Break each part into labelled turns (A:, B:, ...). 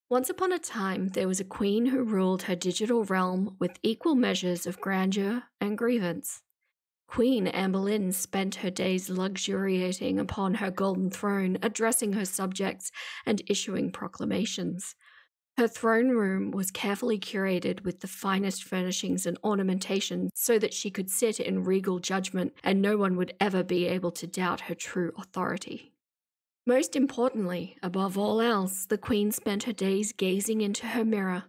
A: Once upon a time, there was a queen who ruled her digital realm with equal measures of grandeur and grievance. Queen Amberlynn spent her days luxuriating upon her golden throne, addressing her subjects and issuing proclamations. Her throne room was carefully curated with the finest furnishings and ornamentation so that she could sit in regal judgment and no one would ever be able to doubt her true authority. Most importantly, above all else, the queen spent her days gazing into her mirror,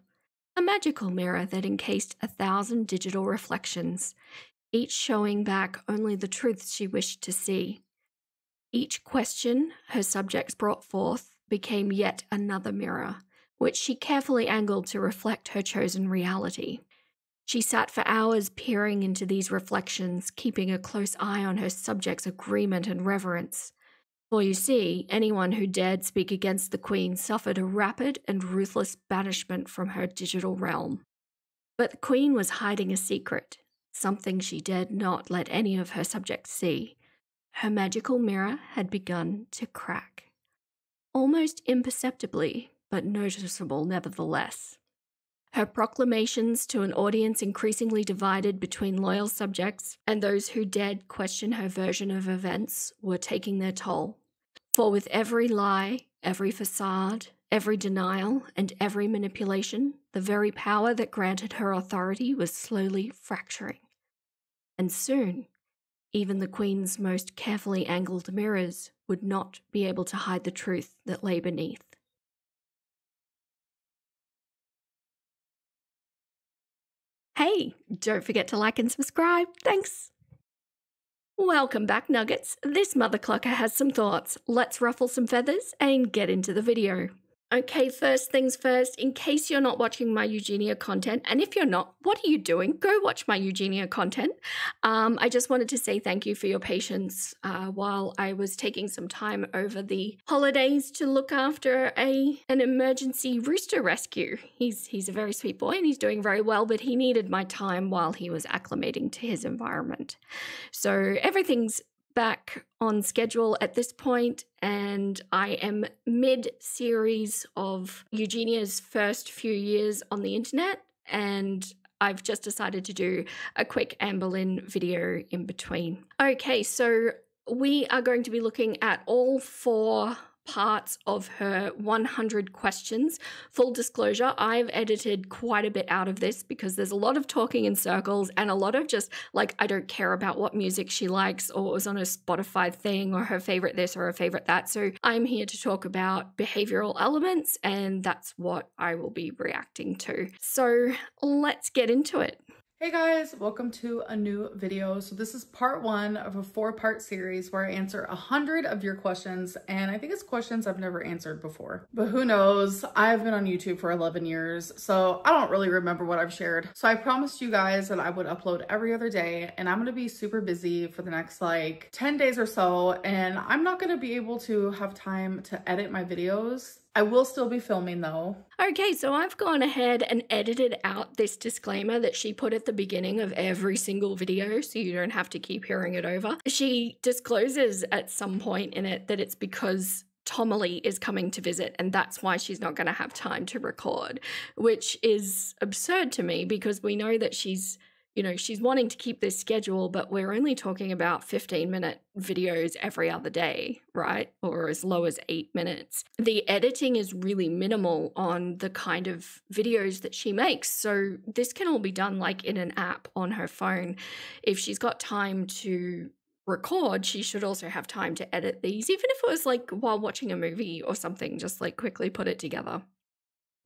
A: a magical mirror that encased 1,000 digital reflections, each showing back only the truths she wished to see. Each question her subjects brought forth became yet another mirror, which she carefully angled to reflect her chosen reality. She sat for hours peering into these reflections, keeping a close eye on her subjects' agreement and reverence. For you see, anyone who dared speak against the queen suffered a rapid and ruthless banishment from her digital realm. But the queen was hiding a secret, something she dared not let any of her subjects see. Her magical mirror had begun to crack. Almost imperceptibly, but noticeable nevertheless. Her proclamations to an audience increasingly divided between loyal subjects and those who dared question her version of events were taking their toll. For with every lie, every facade, every denial, and every manipulation, the very power that granted her authority was slowly fracturing. And soon, even the queen's most carefully angled mirrors would not be able to hide the truth that lay beneath. Hey, don't forget to like and subscribe. Thanks. Welcome back, Nuggets. This mother clucker has some thoughts. Let's ruffle some feathers and get into the video. Okay, first things first, in case you're not watching my Eugenia content, and if you're not, what are you doing? Go watch my Eugenia content. I just wanted to say thank you for your patience while I was taking some time over the holidays to look after an emergency rooster rescue. He's a very sweet boy and he's doing very well, but he needed my time while he was acclimating to his environment. So everything's back on schedule at this point, and I am mid-series of Eugenia's first few years on the internet, and I've just decided to do a quick Amberlynn video in between. Okay, so we are going to be looking at all 4 parts of her 100 questions. Full disclosure, I've edited quite a bit out of this because there's a lot of talking in circles and a lot of just like, I don't care about what music she likes or what was on a Spotify thing or her favorite this or her favorite that. So I'm here to talk about behavioral elements, and that's what I will be reacting to. So let's get into it.
B: Hey guys, welcome to a new video. So this is part 1 of a 4-part series where I answer 100 of your questions, and I think it's questions I've never answered before. But who knows? I've been on YouTube for 11 years, so I don't really remember what I've shared. So I promised you guys that I would upload every other day, and I'm gonna be super busy for the next like 10 days or so, and I'm not gonna be able to have time to edit my videos. I will still be filming though.
A: Okay, so I've gone ahead and edited out this disclaimer that she put at the beginning of every single video so you don't have to keep hearing it over. She discloses at some point in it that it's because Tomily is coming to visit and that's why she's not going to have time to record, which is absurd to me because we know that she's wanting to keep this schedule, but we're only talking about 15-minute videos every other day, right? Or as low as 8 minutes. The editing is really minimal on the kind of videos that she makes. So this can all be done like in an app on her phone. If she's got time to record, she should also have time to edit these, even if it was like while watching a movie or something, just like quickly put it together.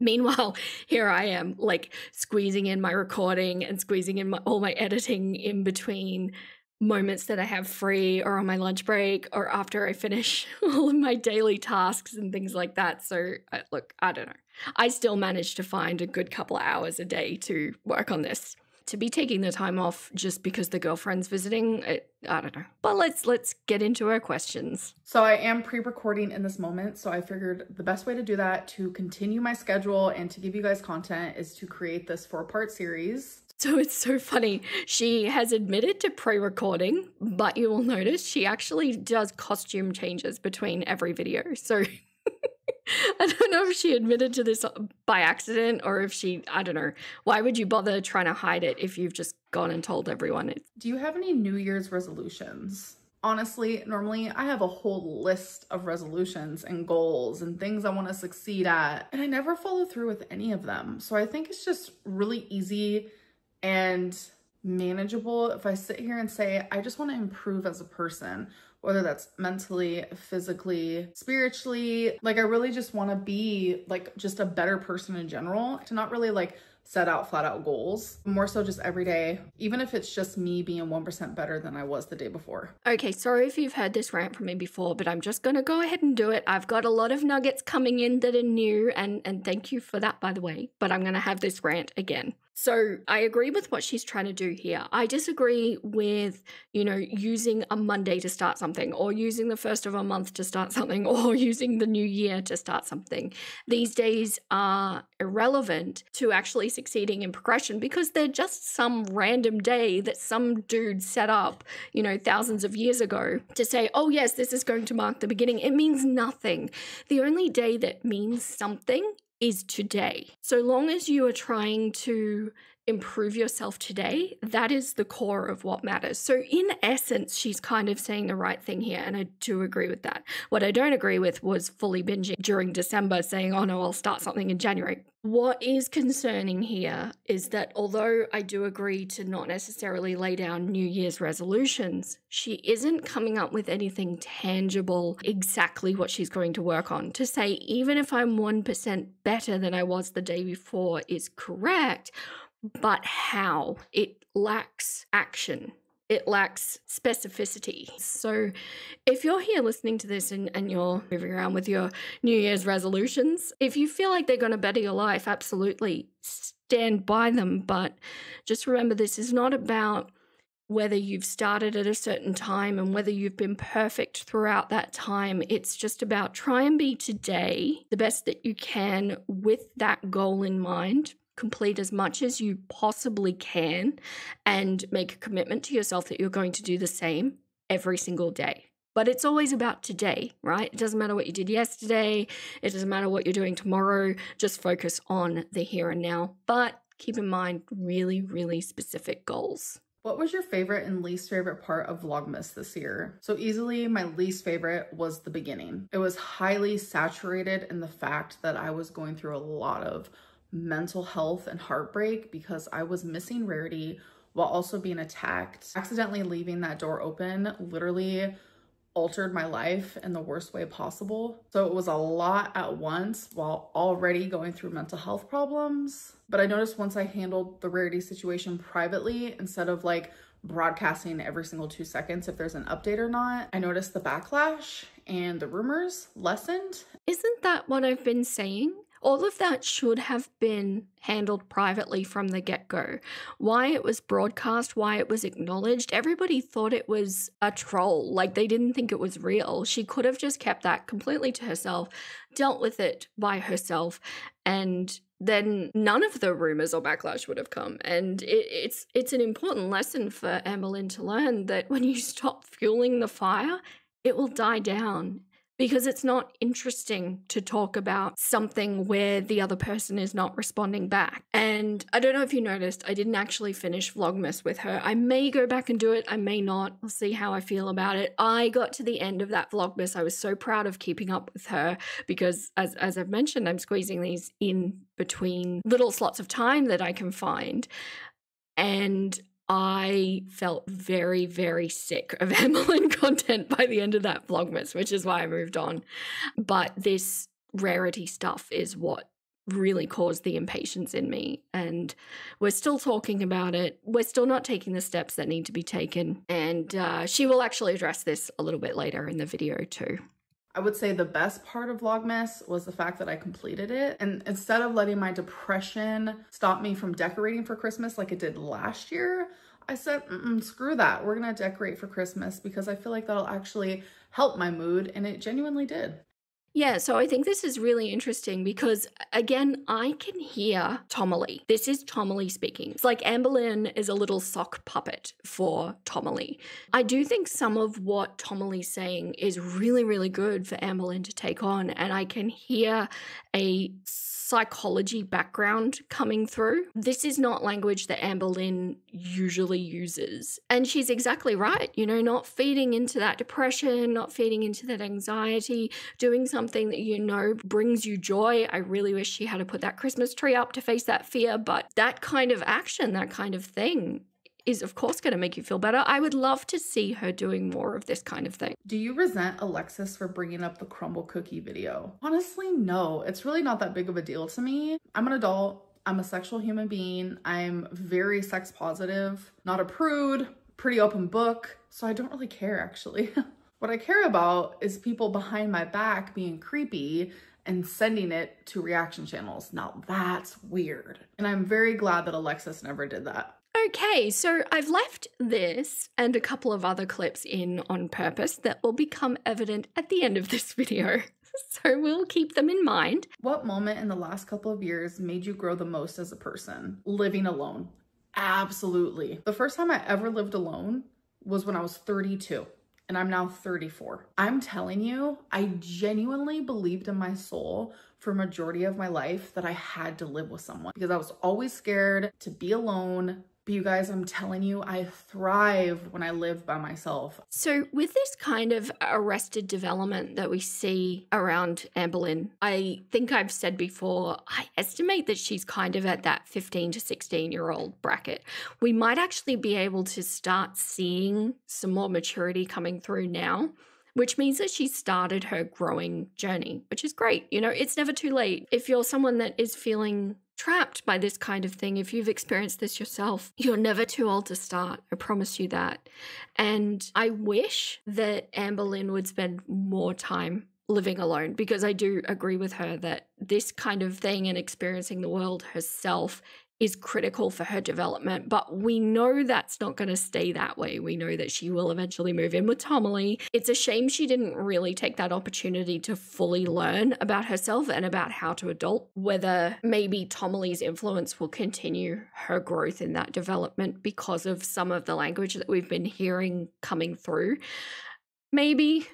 A: Meanwhile, here I am, like squeezing in my recording and squeezing in all my editing in between moments that I have free or on my lunch break or after I finish all of my daily tasks and things like that. So look, I don't know. I still manage to find a good couple of hours a day to work on this. To be taking the time off just because the girlfriend's visiting, I don't know. But let's get into our questions.
B: So I am pre-recording in this moment, so I figured the best way to do that to continue my schedule and to give you guys content is to create this 4-part series.
A: So it's so funny. She has admitted to pre-recording, but you will notice she actually does costume changes between every video. So I don't know if she admitted to this by accident or if she, I don't know. Why would you bother trying to hide it if you've just gone and told everyone?
B: Do you have any New Year's resolutions? Honestly, normally I have a whole list of resolutions and goals and things I want to succeed at, and I never follow through with any of them. So I think it's just really easy and manageable if I sit here and say, I just want to improve as a person, whether that's mentally, physically, spiritually. Like, I really just want to be like just a better person in general, to not really like set out flat out goals, more so just every day, even if it's just me being 1% better than I was the day before.
A: Okay, sorry if you've heard this rant from me before, but I'm just going to go ahead and do it. I've got a lot of nuggets coming in that are new, and thank you for that, by the way, but I'm going to have this rant again. So I agree with what she's trying to do here. I disagree with, using a Monday to start something, or using the first of a month to start something, or using the new year to start something. These days are irrelevant to actually succeeding in progression because they're just some random day that some dude set up, thousands of years ago to say, oh yes, this is going to mark the beginning. It means nothing. The only day that means something is today. So long as you are trying to improve yourself today, that is the core of what matters. So in essence, she's kind of saying the right thing here, and I do agree with that. What I don't agree with was fully binging during December, saying, oh no, I'll start something in January. What is concerning here is that although I do agree to not necessarily lay down New Year's resolutions, she isn't coming up with anything tangible, exactly what she's going to work on. To say, even if I'm 1% better than I was the day before is correct, but how? It lacks action. It lacks specificity. So if you're here listening to this and you're moving around with your New Year's resolutions, if you feel like they're going to better your life, absolutely stand by them. But just remember, this is not about whether you've started at a certain time and whether you've been perfect throughout that time. It's just about try and be today the best that you can with that goal in mind. Complete as much as you possibly can and make a commitment to yourself that you're going to do the same every single day. But it's always about today, right? It doesn't matter what you did yesterday. It doesn't matter what you're doing tomorrow. Just focus on the here and now. But keep in mind really, really specific goals.
B: What was your favorite and least favorite part of Vlogmas this year? So easily, my least favorite was the beginning. It was highly saturated in the fact that I was going through a lot of mental health and heartbreak because I was missing Rarity while also being attacked. Accidentally leaving that door open literally altered my life in the worst way possible. So it was a lot at once while already going through mental health problems. But I noticed once I handled the Rarity situation privately, instead of like broadcasting every single 2 seconds if there's an update or not, I noticed the backlash and the rumors lessened.
A: Isn't that what I've been saying? All of that should have been handled privately from the get-go. Why it was broadcast, why it was acknowledged, everybody thought it was a troll, like they didn't think it was real. She could have just kept that completely to herself, dealt with it by herself, and then none of the rumors or backlash would have come. And it's an important lesson for Amberlynn to learn that when you stop fueling the fire, it will die down. Because it's not interesting to talk about something where the other person is not responding back. And I don't know if you noticed, I didn't actually finish Vlogmas with her. I may go back and do it, I may not. I'll see how I feel about it. I got to the end of that Vlogmas. I was so proud of keeping up with her because, as I've mentioned, I'm squeezing these in between little slots of time that I can find. And I felt very, very sick of Amberlynn content by the end of that Vlogmas, which is why I moved on. But this Rarity stuff is what really caused the impatience in me. And we're still talking about it. We're still not taking the steps that need to be taken. And she will actually address this a little bit later in the video too.
B: I would say the best part of Vlogmas was the fact that I completed it. And instead of letting my depression stop me from decorating for Christmas like it did last year, I said, screw that. We're going to decorate for Christmas because I feel like that'll actually help my mood. And it genuinely did.
A: Yeah, so I think this is really interesting because, again, I can hear Tomalee. This is Tomalee speaking. It's like Amberlynn is a little sock puppet for Tomalee. I do think some of what Tomalee's saying is really, really good for Amberlynn to take on, and I can hear a psychology background coming through. This is not language that Amberlynn usually uses. And she's exactly right, you know, not feeding into that depression, not feeding into that anxiety, doing something that you know brings you joy. I really wish she had to put that Christmas tree up to face that fear, but that kind of action, that kind of thing is of course going to make you feel better. I would love to see her doing more of this kind of thing.
B: Do you resent Alexis for bringing up the crumble cookie video? Honestly, no. It's really not that big of a deal to me. I'm an adult. I'm a sexual human being. I'm very sex positive, not a prude, pretty open book. So I don't really care, actually. What I care about is people behind my back being creepy and sending it to reaction channels. Now that's weird. And I'm very glad that Alexis never did that.
A: Okay, so I've left this and a couple of other clips in on purpose that will become evident at the end of this video. So we'll keep them in mind.
B: What moment in the last couple of years made you grow the most as a person? Living alone. Absolutely. The first time I ever lived alone was when I was 32. And I'm now 34. I'm telling you, I genuinely believed in my soul for a majority of my life that I had to live with someone because I was always scared to be alone. But you guys, I'm telling you, I thrive when I live by myself.
A: So with this kind of arrested development that we see around Amberlynn, I think I've said before, I estimate that she's kind of at that 15 to 16-year-old bracket. We might actually be able to start seeing some more maturity coming through now, which means that she started her growing journey, which is great. You know, it's never too late. If you're someone that is feeling trapped by this kind of thing, if you've experienced this yourself, you're never too old to start. I promise you that. And I wish that Amberlynn would spend more time living alone, because I do agree with her that this kind of thing and experiencing the world herself is critical for her development. But we know that's not going to stay that way. We know that she will eventually move in with Tomalee. It's a shame she didn't really take that opportunity to fully learn about herself and about how to adult, whether maybe Tomalee's influence will continue her growth in that development because of some of the language that we've been hearing coming through. Maybe.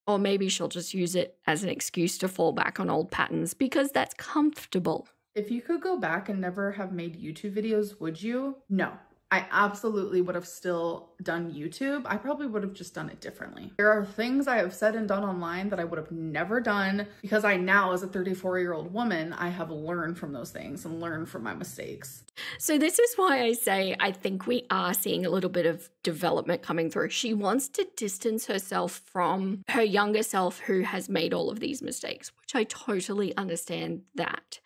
A: Or maybe she'll just use it as an excuse to fall back on old patterns because that's comfortable.
B: If you could go back and never have made YouTube videos, would you? No. I absolutely would have still done YouTube. I probably would have just done it differently. There are things I have said and done online that I would have never done because I now, as a 34-year-old woman, I have learned from those things and learned from my mistakes.
A: So this is why I say I think we are seeing a little bit of development coming through. She wants to distance herself from her younger self who has made all of these mistakes, which I totally understand that.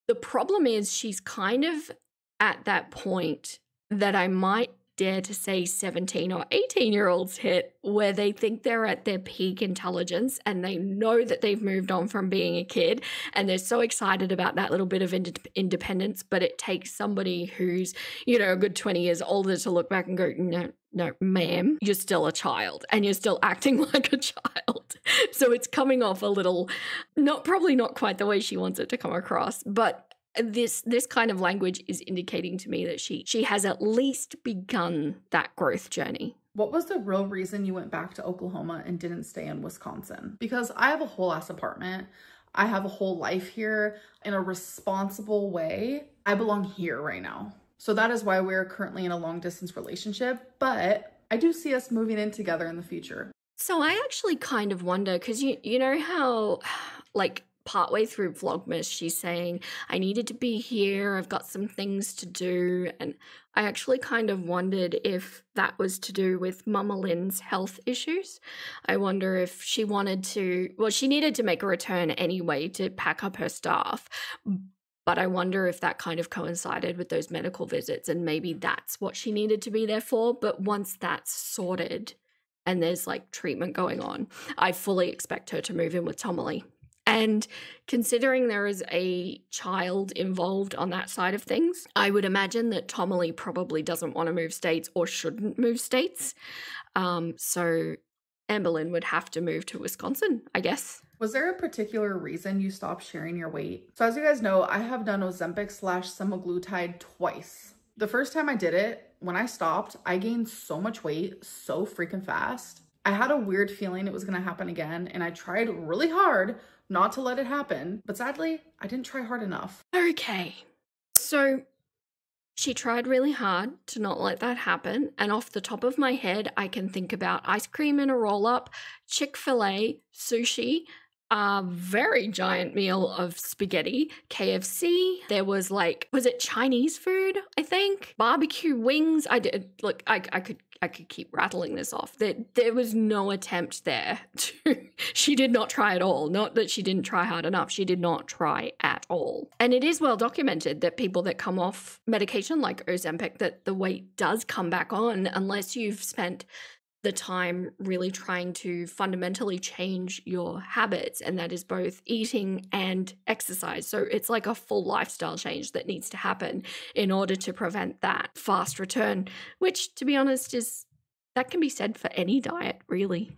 A: The problem is she's kind of at that point that I might dare to say 17 or 18-year-olds hit, where they think they're at their peak intelligence and they know that they've moved on from being a kid and they're so excited about that little bit of independence, but it takes somebody who's, you know, a good 20 years older to look back and go, no, ma'am, you're still a child and you're still acting like a child. So it's coming off a little, probably not quite the way she wants it to come across, but this kind of language is indicating to me that she has at least begun that growth journey.
B: What was the real reason you went back to Oklahoma and didn't stay in Wisconsin? Because I have a whole ass apartment. I have a whole life here in a responsible way. I belong here right now. So that is why we're currently in a long distance relationship, but I do see us moving in together in the future.
A: So I actually kind of wonder, because you know how, like, partway through Vlogmas, she's saying, I needed to be here, I've got some things to do. And I actually kind of wondered if that was to do with Mama Lynn's health issues. I wonder if she wanted to, well, she needed to make a return anyway to pack up her stuff. But I wonder if that kind of coincided with those medical visits and maybe that's what she needed to be there for. But once that's sorted and there's like treatment going on, I fully expect her to move in with Tomalee. And considering there is a child involved on that side of things, I would imagine that Tomalee probably doesn't want to move states or shouldn't move states. So Amberlynn would have to move to Wisconsin, I guess.
B: Was there a particular reason you stopped sharing your weight? So as you guys know, I have done Ozempic/semaglutide twice. The first time I did it, when I stopped, I gained so much weight so freaking fast. I had a weird feeling it was gonna happen again, and I tried really hard not to let it happen, but sadly, I didn't try hard enough.
A: Okay, so she tried really hard to not let that happen, and off the top of my head, I can think about ice cream in a roll-up, Chick-fil-A, sushi, a very giant meal of spaghetti, KFC. There was like, was it Chinese food? I think barbecue wings. I did look. I could keep rattling this off. There was no attempt there. She did not try at all. Not that she didn't try hard enough. She did not try at all. And it is well documented that people that come off medication like Ozempic, that the weight does come back on unless you've spent the time really trying to fundamentally change your habits, and that is both eating and exercise. So it's like a full lifestyle change that needs to happen in order to prevent that fast return, which, to be honest, that can be said for any diet, really.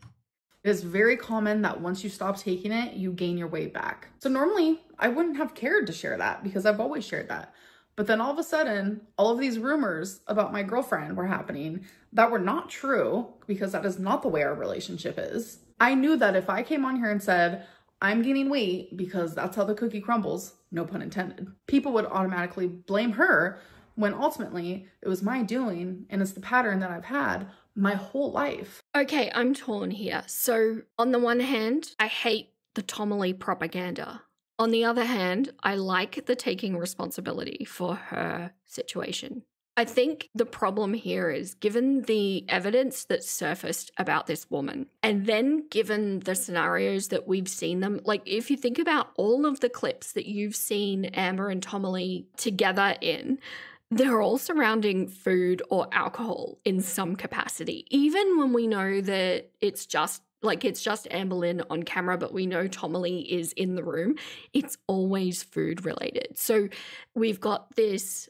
B: It is very common that once you stop taking it, you gain your weight back. So normally I wouldn't have cared to share that because I've always shared that. But then all of a sudden, all of these rumors about my girlfriend were happening that were not true, because that is not the way our relationship is. I knew that if I came on here and said, I'm gaining weight because that's how the cookie crumbles, no pun intended, people would automatically blame her, when ultimately it was my doing, and it's the pattern that I've had my whole life.
A: Okay, I'm torn here. So on the one hand, I hate the Tommy propaganda. On the other hand, I like the taking responsibility for her situation. I think the problem here is, given the evidence that surfaced about this woman, and then given the scenarios that we've seen them, like if you think about all of the clips that you've seen Amber and Tommy together in, they're all surrounding food or alcohol in some capacity. Even when we know that it's just Amberlynn on camera, but we know Tommy is in the room, it's always food related. So we've got this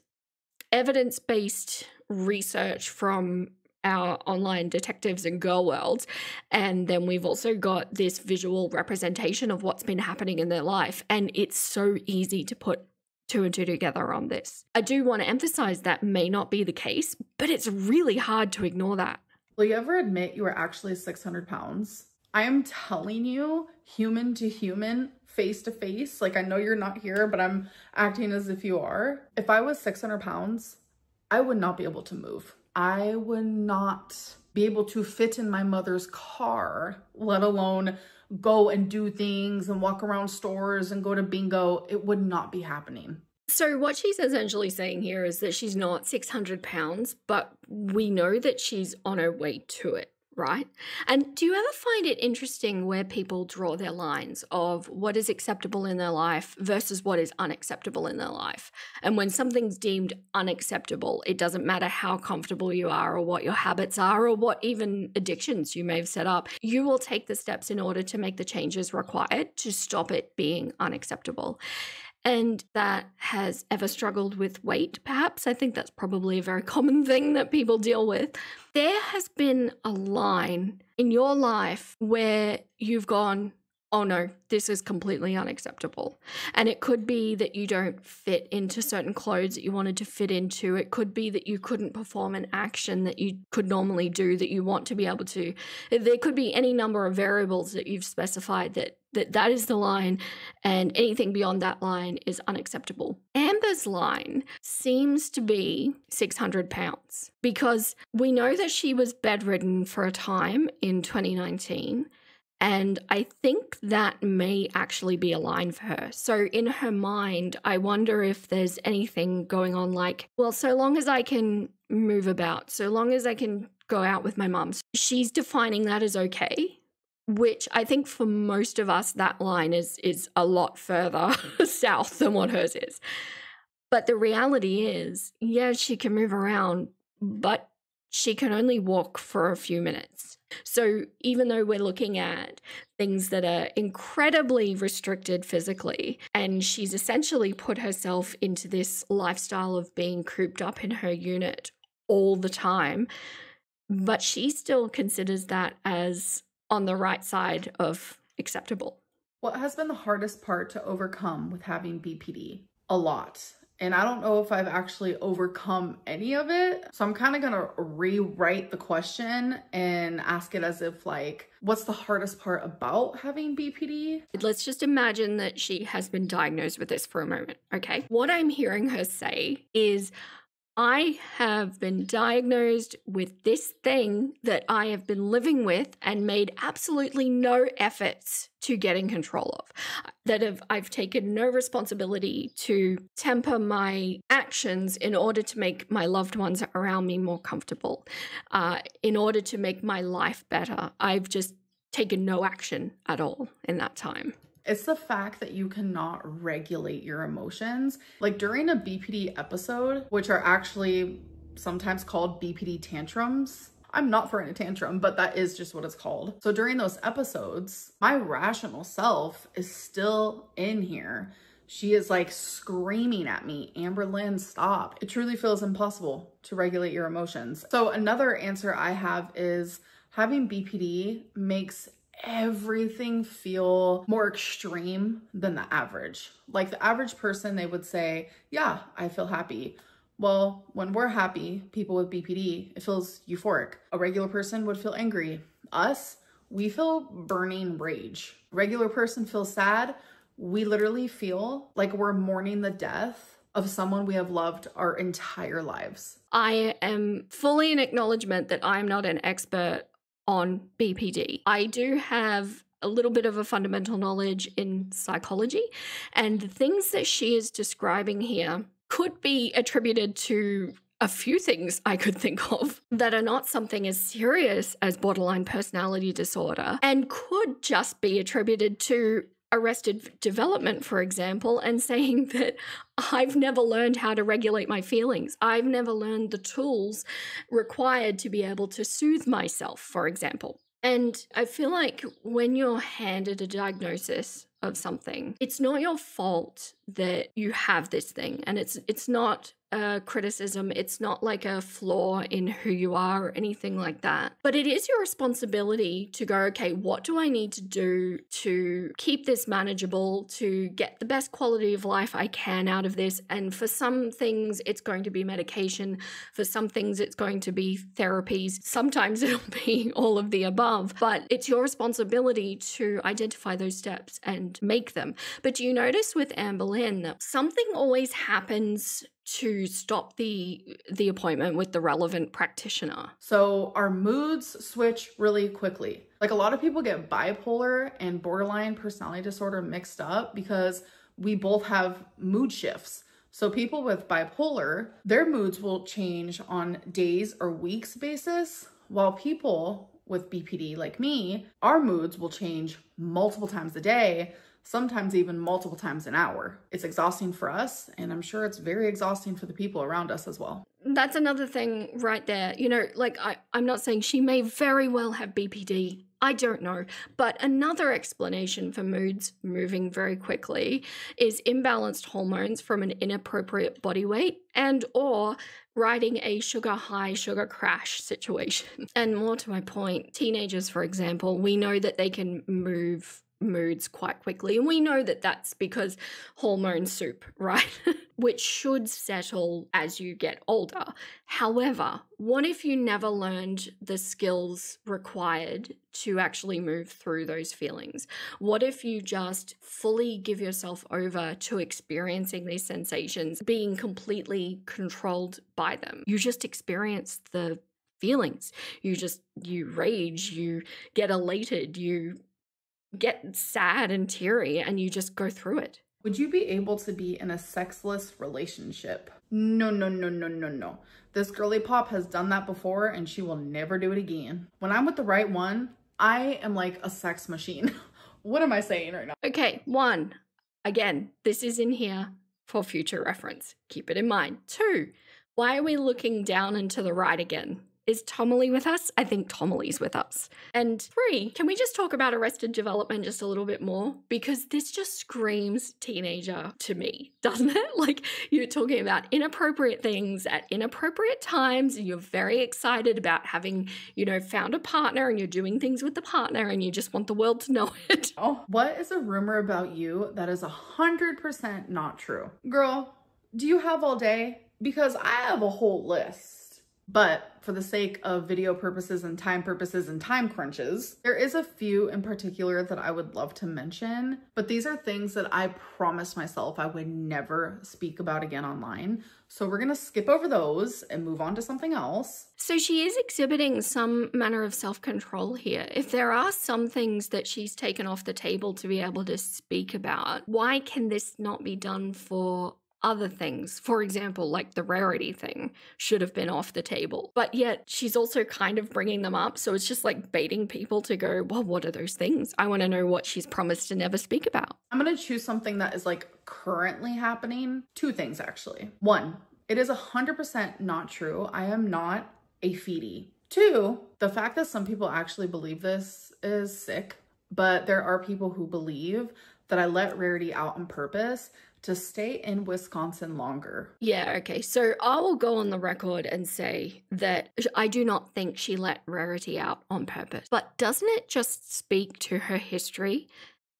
A: evidence-based research from our online detectives and girl worlds, and then we've also got this visual representation of what's been happening in their life, and it's so easy to put two and two together on this. I do want to emphasize that may not be the case, but it's really hard to ignore that.
B: Will you ever admit you were actually 600 pounds? I am telling you, human to human, face to face, like I know you're not here, but I'm acting as if you are. If I was 600 pounds, I would not be able to move. I would not be able to fit in my mother's car, let alone go and do things and walk around stores and go to bingo. It would not be happening.
A: So what she's essentially saying here is that she's not 600 pounds, but we know that she's on her way to it, right? And do you ever find it interesting where people draw their lines of what is acceptable in their life versus what is unacceptable in their life? And when something's deemed unacceptable, it doesn't matter how comfortable you are or what your habits are or what even addictions you may have set up, you will take the steps in order to make the changes required to stop it being unacceptable. And that has ever struggled with weight, perhaps. I think that's probably a very common thing that people deal with. There has been a line in your life where you've gone, oh no, this is completely unacceptable. And it could be that you don't fit into certain clothes that you wanted to fit into. It could be that you couldn't perform an action that you could normally do that you want to be able to. There could be any number of variables that you've specified that is the line, and anything beyond that line is unacceptable. Amber's line seems to be 600 pounds because we know that she was bedridden for a time in 2019. And I think that may actually be a line for her. So in her mind, I wonder if there's anything going on like, well, so long as I can move about, so long as I can go out with my mum, she's defining that as okay, which I think for most of us, that line is a lot further south than what hers is. But the reality is, yeah, she can move around, but she can only walk for a few minutes. So even though we're looking at things that are incredibly restricted physically, and she's essentially put herself into this lifestyle of being cooped up in her unit all the time, but she still considers that as on the right side of acceptable.
B: What has been the hardest part to overcome with having BPD? A lot. And I don't know if I've actually overcome any of it. So I'm kind of going to rewrite the question and ask it as if like, what's the hardest part about having BPD?
A: Let's just imagine that she has been diagnosed with this for a moment, okay? What I'm hearing her say is, I have been diagnosed with this thing that I have been living with and made absolutely no efforts to get in control of. I've taken no responsibility to temper my actions in order to make my loved ones around me more comfortable, in order to make my life better. I've just taken no action at all in that time.
B: It's the fact that you cannot regulate your emotions. Like during a BPD episode, which are actually sometimes called BPD tantrums. I'm not throwing a tantrum, but that is just what it's called. So during those episodes, my rational self is still in here. She is like screaming at me, Amberlynn, stop. It truly feels impossible to regulate your emotions. So another answer I have is having BPD makes everything feel more extreme than the average. Like the average person, they would say, yeah, I feel happy. Well, when we're happy, people with BPD, it feels euphoric. A regular person would feel angry. Us, we feel burning rage. Regular person feels sad. We literally feel like we're mourning the death of someone we have loved our entire lives.
A: I am fully in acknowledgement that I'm not an expert on BPD. I do have a little bit of a fundamental knowledge in psychology, and the things that she is describing here could be attributed to a few things I could think of that are not something as serious as borderline personality disorder, and could just be attributed to arrested development, for example, and saying that I've never learned how to regulate my feelings. I've never learned the tools required to be able to soothe myself, for example. And I feel like when you're handed a diagnosis of something, it's not your fault that you have this thing. And it's not a criticism. It's not like a flaw in who you are or anything like that. But it is your responsibility to go, okay, what do I need to do to keep this manageable, to get the best quality of life I can out of this? And for some things, it's going to be medication. For some things, it's going to be therapies. Sometimes it'll be all of the above. But it's your responsibility to identify those steps and make them. But do you notice with Amberlynn, something always happens to stop the appointment with the relevant practitioner?
B: So our moods switch really quickly. Like a lot of people get bipolar and borderline personality disorder mixed up because we both have mood shifts. So people with bipolar, their moods will change on days or weeks basis, while people with BPD like me, our moods will change multiple times a day, sometimes even multiple times an hour. It's exhausting for us, and I'm sure it's very exhausting for the people around us as well.
A: That's another thing right there. You know, like I'm not saying she may very well have BPD. I don't know. But another explanation for moods moving very quickly is imbalanced hormones from an inappropriate body weight and or riding a sugar high, sugar crash situation. And more to my point, teenagers, for example, we know that they can move moods quite quickly. And we know that that's because hormone soup, right? Which should settle as you get older. However, what if you never learned the skills required to actually move through those feelings? What if you just fully give yourself over to experiencing these sensations, being completely controlled by them? You just experience the feelings. You rage, you get elated, you get sad and teary, and you just go through it.
B: Would you be able to be in a sexless relationship? No, no, no, no, no, no. This girly pop has done that before and she will never do it again. When I'm with the right one, I am like a sex machine. What am I saying right now?
A: Okay, 1, again, this is in here for future reference. Keep it in mind. 2, why are we looking down and to the right again? Is Tomily with us? I think Tomily's with us. And 3, can we just talk about Arrested Development just a little bit more? Because this just screams teenager to me, doesn't it? Like, you're talking about inappropriate things at inappropriate times, and you're very excited about having, you know, found a partner, and you're doing things with the partner, and you just want the world to know it.
B: Oh, what is a rumor about you that is 100% not true? Girl, do you have all day? Because I have a whole list. But for the sake of video purposes and time crunches, there is a few in particular that I would love to mention, but these are things that I promised myself I would never speak about again online. So we're gonna skip over those and move on to something else.
A: So she is exhibiting some manner of self-control here. If there are some things that she's taken off the table to be able to speak about, why can this not be done for other things? For example, like the rarity thing should have been off the table, but yet she's also kind of bringing them up. So it's just like baiting people to go, well, what are those things? I want to know what she's promised to never speak about.
B: I'm going to choose something that is like currently happening. 2 things, actually. 1, it is 100% not true. I am not a feedie. 2, the fact that some people actually believe this is sick, but there are people who believe that I let Rarity out on purpose to stay in Wisconsin longer.
A: Yeah, okay. So I will go on the record and say that I do not think she let Rarity out on purpose. But doesn't it just speak to her history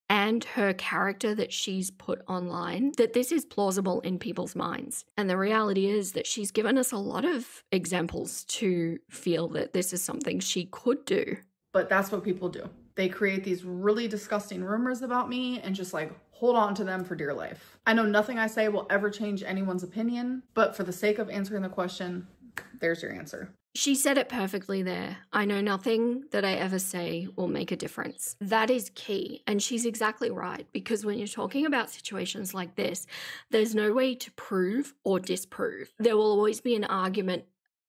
A: and her character that she's put online, that this is plausible in people's minds? And the reality is that she's given us a lot of examples to feel that this is something she could do.
B: But that's what people do. They create these really disgusting rumors about me and just like hold on to them for dear life. I know nothing I say will ever change anyone's opinion, but for the sake of answering the question, there's your answer.
A: She said it perfectly there. I know nothing that I ever say will make a difference. That is key. And she's exactly right, because when you're talking about situations like this, there's no way to prove or disprove. There will always be an argument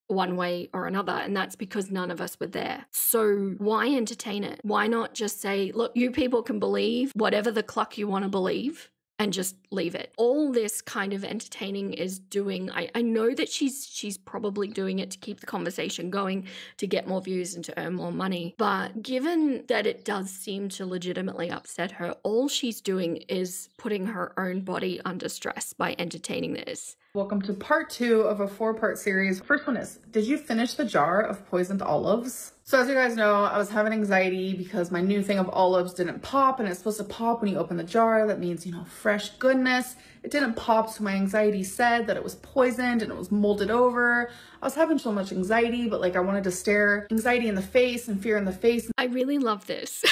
A: one way or another, and that's because none of us were there. So why entertain it? Why not just say, look, you people can believe whatever the cluck you want to believe, and just leave it. All this kind of entertaining is doing, I know that she's probably doing it to keep the conversation going, to get more views and to earn more money. But given that it does seem to legitimately upset her, all she's doing is putting her own body under stress by entertaining this.
B: Welcome to part 2 of a 4-part series. First one is, did you finish the jar of poisoned olives? So as you guys know, I was having anxiety because my new thing of olives didn't pop, and it's supposed to pop when you open the jar. That means, you know, fresh goodness. It didn't pop, so my anxiety said that it was poisoned and it was molded over. I was having so much anxiety, but like I wanted to stare anxiety in the face and fear in the face.
A: I really love this.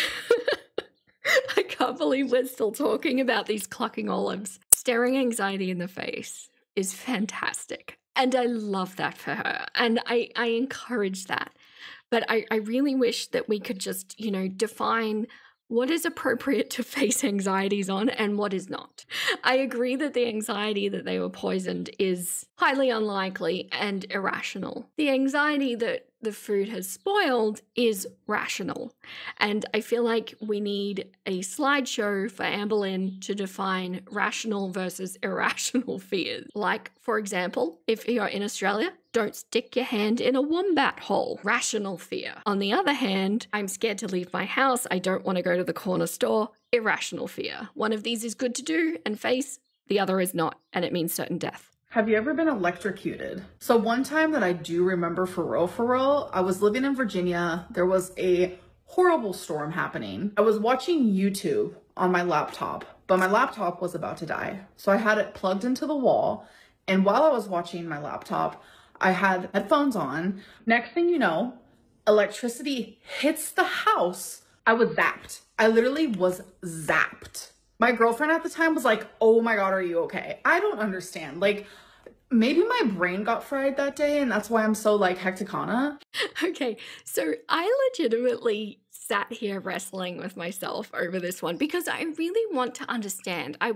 A: I can't believe we're still talking about these clucking olives. Staring anxiety in the face is fantastic. And I love that for her. And I encourage that. But I really wish that we could just, you know, define what is appropriate to face anxieties on and what is not. I agree that the anxiety that they were poisoned is highly unlikely and irrational. The anxiety that the food has spoiled is rational. And I feel like we need a slideshow for Amberlynn to define rational versus irrational fears. Like, for example, if you're in Australia, don't stick your hand in a wombat hole. Rational fear. On the other hand, I'm scared to leave my house. I don't want to go to the corner store. Irrational fear. One of these is good to do and face, the other is not, and it means certain death.
B: Have you ever been electrocuted? So one time that I do remember for real, I was living in Virginia. There was a horrible storm happening. I was watching YouTube on my laptop, but my laptop was about to die. So I had it plugged into the wall. And while I was watching my laptop, I had headphones on. Next thing you know, electricity hits the house. I was zapped. I literally was zapped. My girlfriend at the time was like, oh my God, are you okay? I don't understand. Like, maybe my brain got fried that day and that's why I'm so like hecticana.
A: Okay, so I legitimately sat here wrestling with myself over this one because I really want to understand. I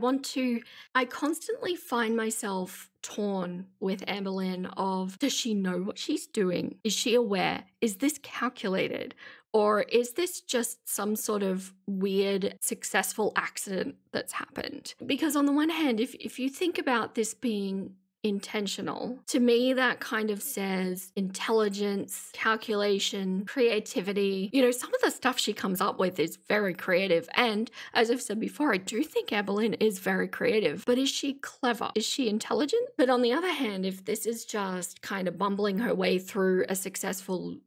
A: constantly find myself torn with Amberlynn of, does she know what she's doing? Is she aware? Is this calculated? Or is this just some sort of weird successful accident that's happened? Because on the one hand, if you think about this being intentional. To me, that kind of says intelligence, calculation, creativity. You know, some of the stuff she comes up with is very creative. And as I've said before, I do think Amberlynn is very creative. But is she clever? Is she intelligent? But on the other hand, if this is just kind of bumbling her way through a successful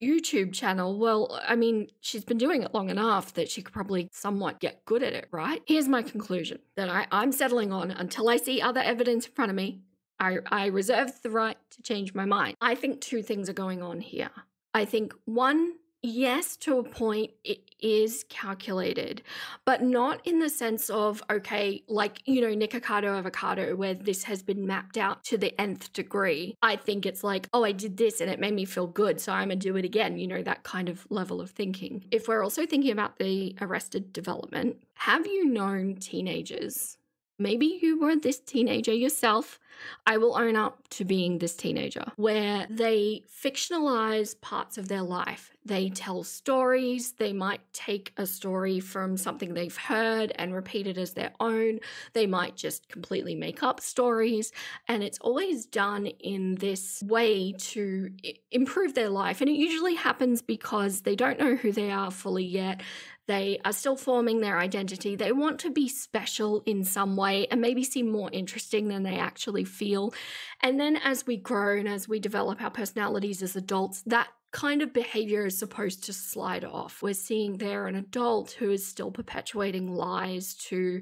A: YouTube channel, well, I mean, she's been doing it long enough that she could probably somewhat get good at it, right? Here's my conclusion that I'm settling on until I see other evidence in front of me. I reserve the right to change my mind. I think two things are going on here. I think one, yes, to a point, it is calculated, but not in the sense of, okay, like, you know, Nikocado Avocado, where this has been mapped out to the nth degree. I think it's like, oh, I did this and it made me feel good, so I'm gonna do it again, you know, that kind of level of thinking. If we're also thinking about the Arrested Development, have you known teenagers? Maybe you were this teenager yourself. I will own up to being this teenager, where they fictionalize parts of their life. They tell stories. They might take a story from something they've heard and repeat it as their own. They might just completely make up stories. And it's always done in this way to improve their life. And it usually happens because they don't know who they are fully yet. They are still forming their identity. They want to be special in some way and maybe seem more interesting than they actually feel. And then as we grow and as we develop our personalities as adults, that kind of behavior is supposed to slide off. We're seeing there an adult who is still perpetuating lies to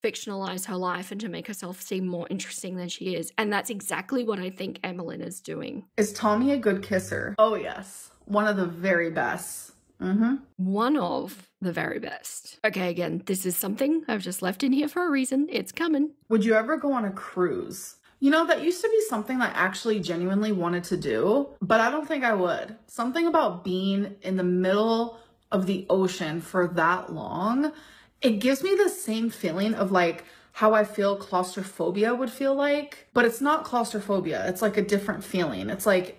A: fictionalize her life and to make herself seem more interesting than she is. And that's exactly what I think Amberlynn is doing.
B: Is Tommy a good kisser? Oh yes, one of the very best.
A: One of the very best. Okay, again, this is something I've just left in here for a reason. It's coming.
B: Would you ever go on a cruise? You know, that used to be something I actually genuinely wanted to do, but I don't think I would. Something about being in the middle of the ocean for that long, it gives me the same feeling of like how I feel claustrophobia would feel like, but it's not claustrophobia. It's like a different feeling. It's like,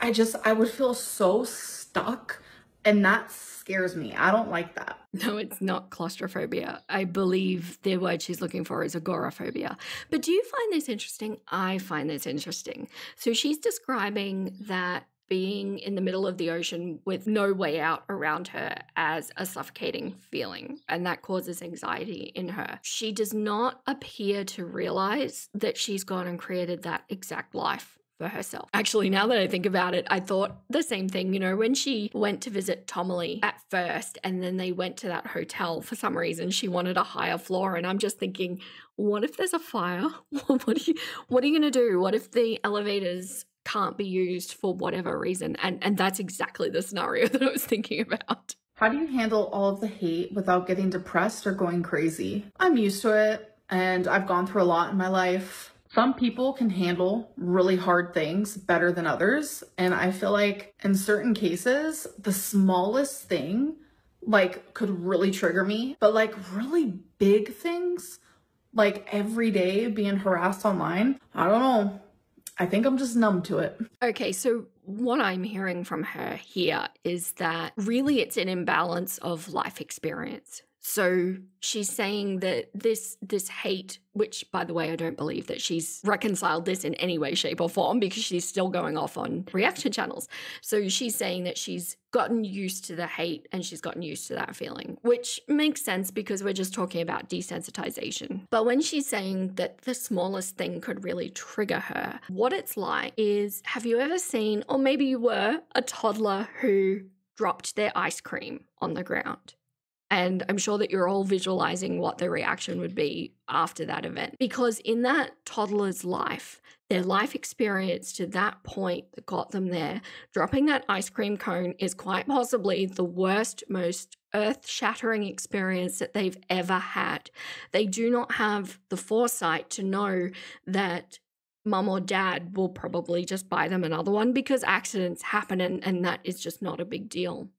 B: I would feel so stuck. And that scares me. I don't like that.
A: No, it's not claustrophobia. I believe the word she's looking for is agoraphobia. But do you find this interesting? I find this interesting. So she's describing that being in the middle of the ocean with no way out around her as a suffocating feeling, and that causes anxiety in her. She does not appear to realize that she's gone and created that exact life for herself. Actually, now that I think about it, I thought the same thing. You know, when she went to visit Tommy at first and then they went to that hotel, for some reason she wanted a higher floor, and I'm just thinking, what if there's a fire? What are you going to do? What if the elevators can't be used for whatever reason? And that's exactly the scenario that I was thinking about.
B: How do you handle all of the hate without getting depressed or going crazy? I'm used to it, and I've gone through a lot in my life. Some people can handle really hard things better than others. And I feel like in certain cases, the smallest thing like could really trigger me, but like really big things, like every day being harassed online, I don't know. I think I'm just numb to it.
A: Okay, so what I'm hearing from her here is that really it's an imbalance of life experience. So she's saying that this hate, which, by the way, I don't believe that she's reconciled this in any way, shape or form, because she's still going off on reaction channels. So she's saying that she's gotten used to the hate and she's gotten used to that feeling, which makes sense because we're just talking about desensitization. But when she's saying that the smallest thing could really trigger her, what it's like is, have you ever seen, or maybe you were, a toddler who dropped their ice cream on the ground? And I'm sure that you're all visualizing what the reaction would be after that event. Because in that toddler's life, their life experience to that point that got them there, dropping that ice cream cone is quite possibly the worst, most earth-shattering experience that they've ever had. They do not have the foresight to know that mum or dad will probably just buy them another one because accidents happen and that is just not a big deal.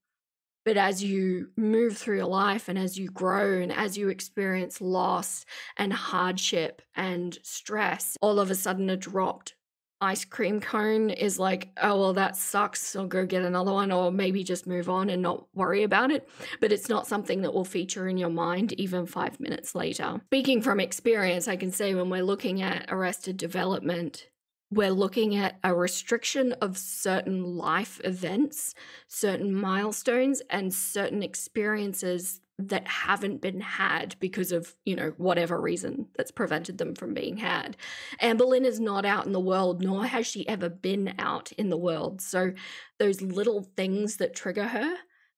A: But as you move through your life and as you grow and as you experience loss and hardship and stress, all of a sudden a dropped ice cream cone is like, oh, well, that sucks, I'll go get another one, or maybe just move on and not worry about it. But it's not something that will feature in your mind even 5 minutes later. Speaking from experience, I can say when we're looking at arrested development, we're looking at a restriction of certain life events, certain milestones, and certain experiences that haven't been had because of, whatever reason that's prevented them from being had. Amberlynn is not out in the world, nor has she ever been out in the world. So those little things that trigger her,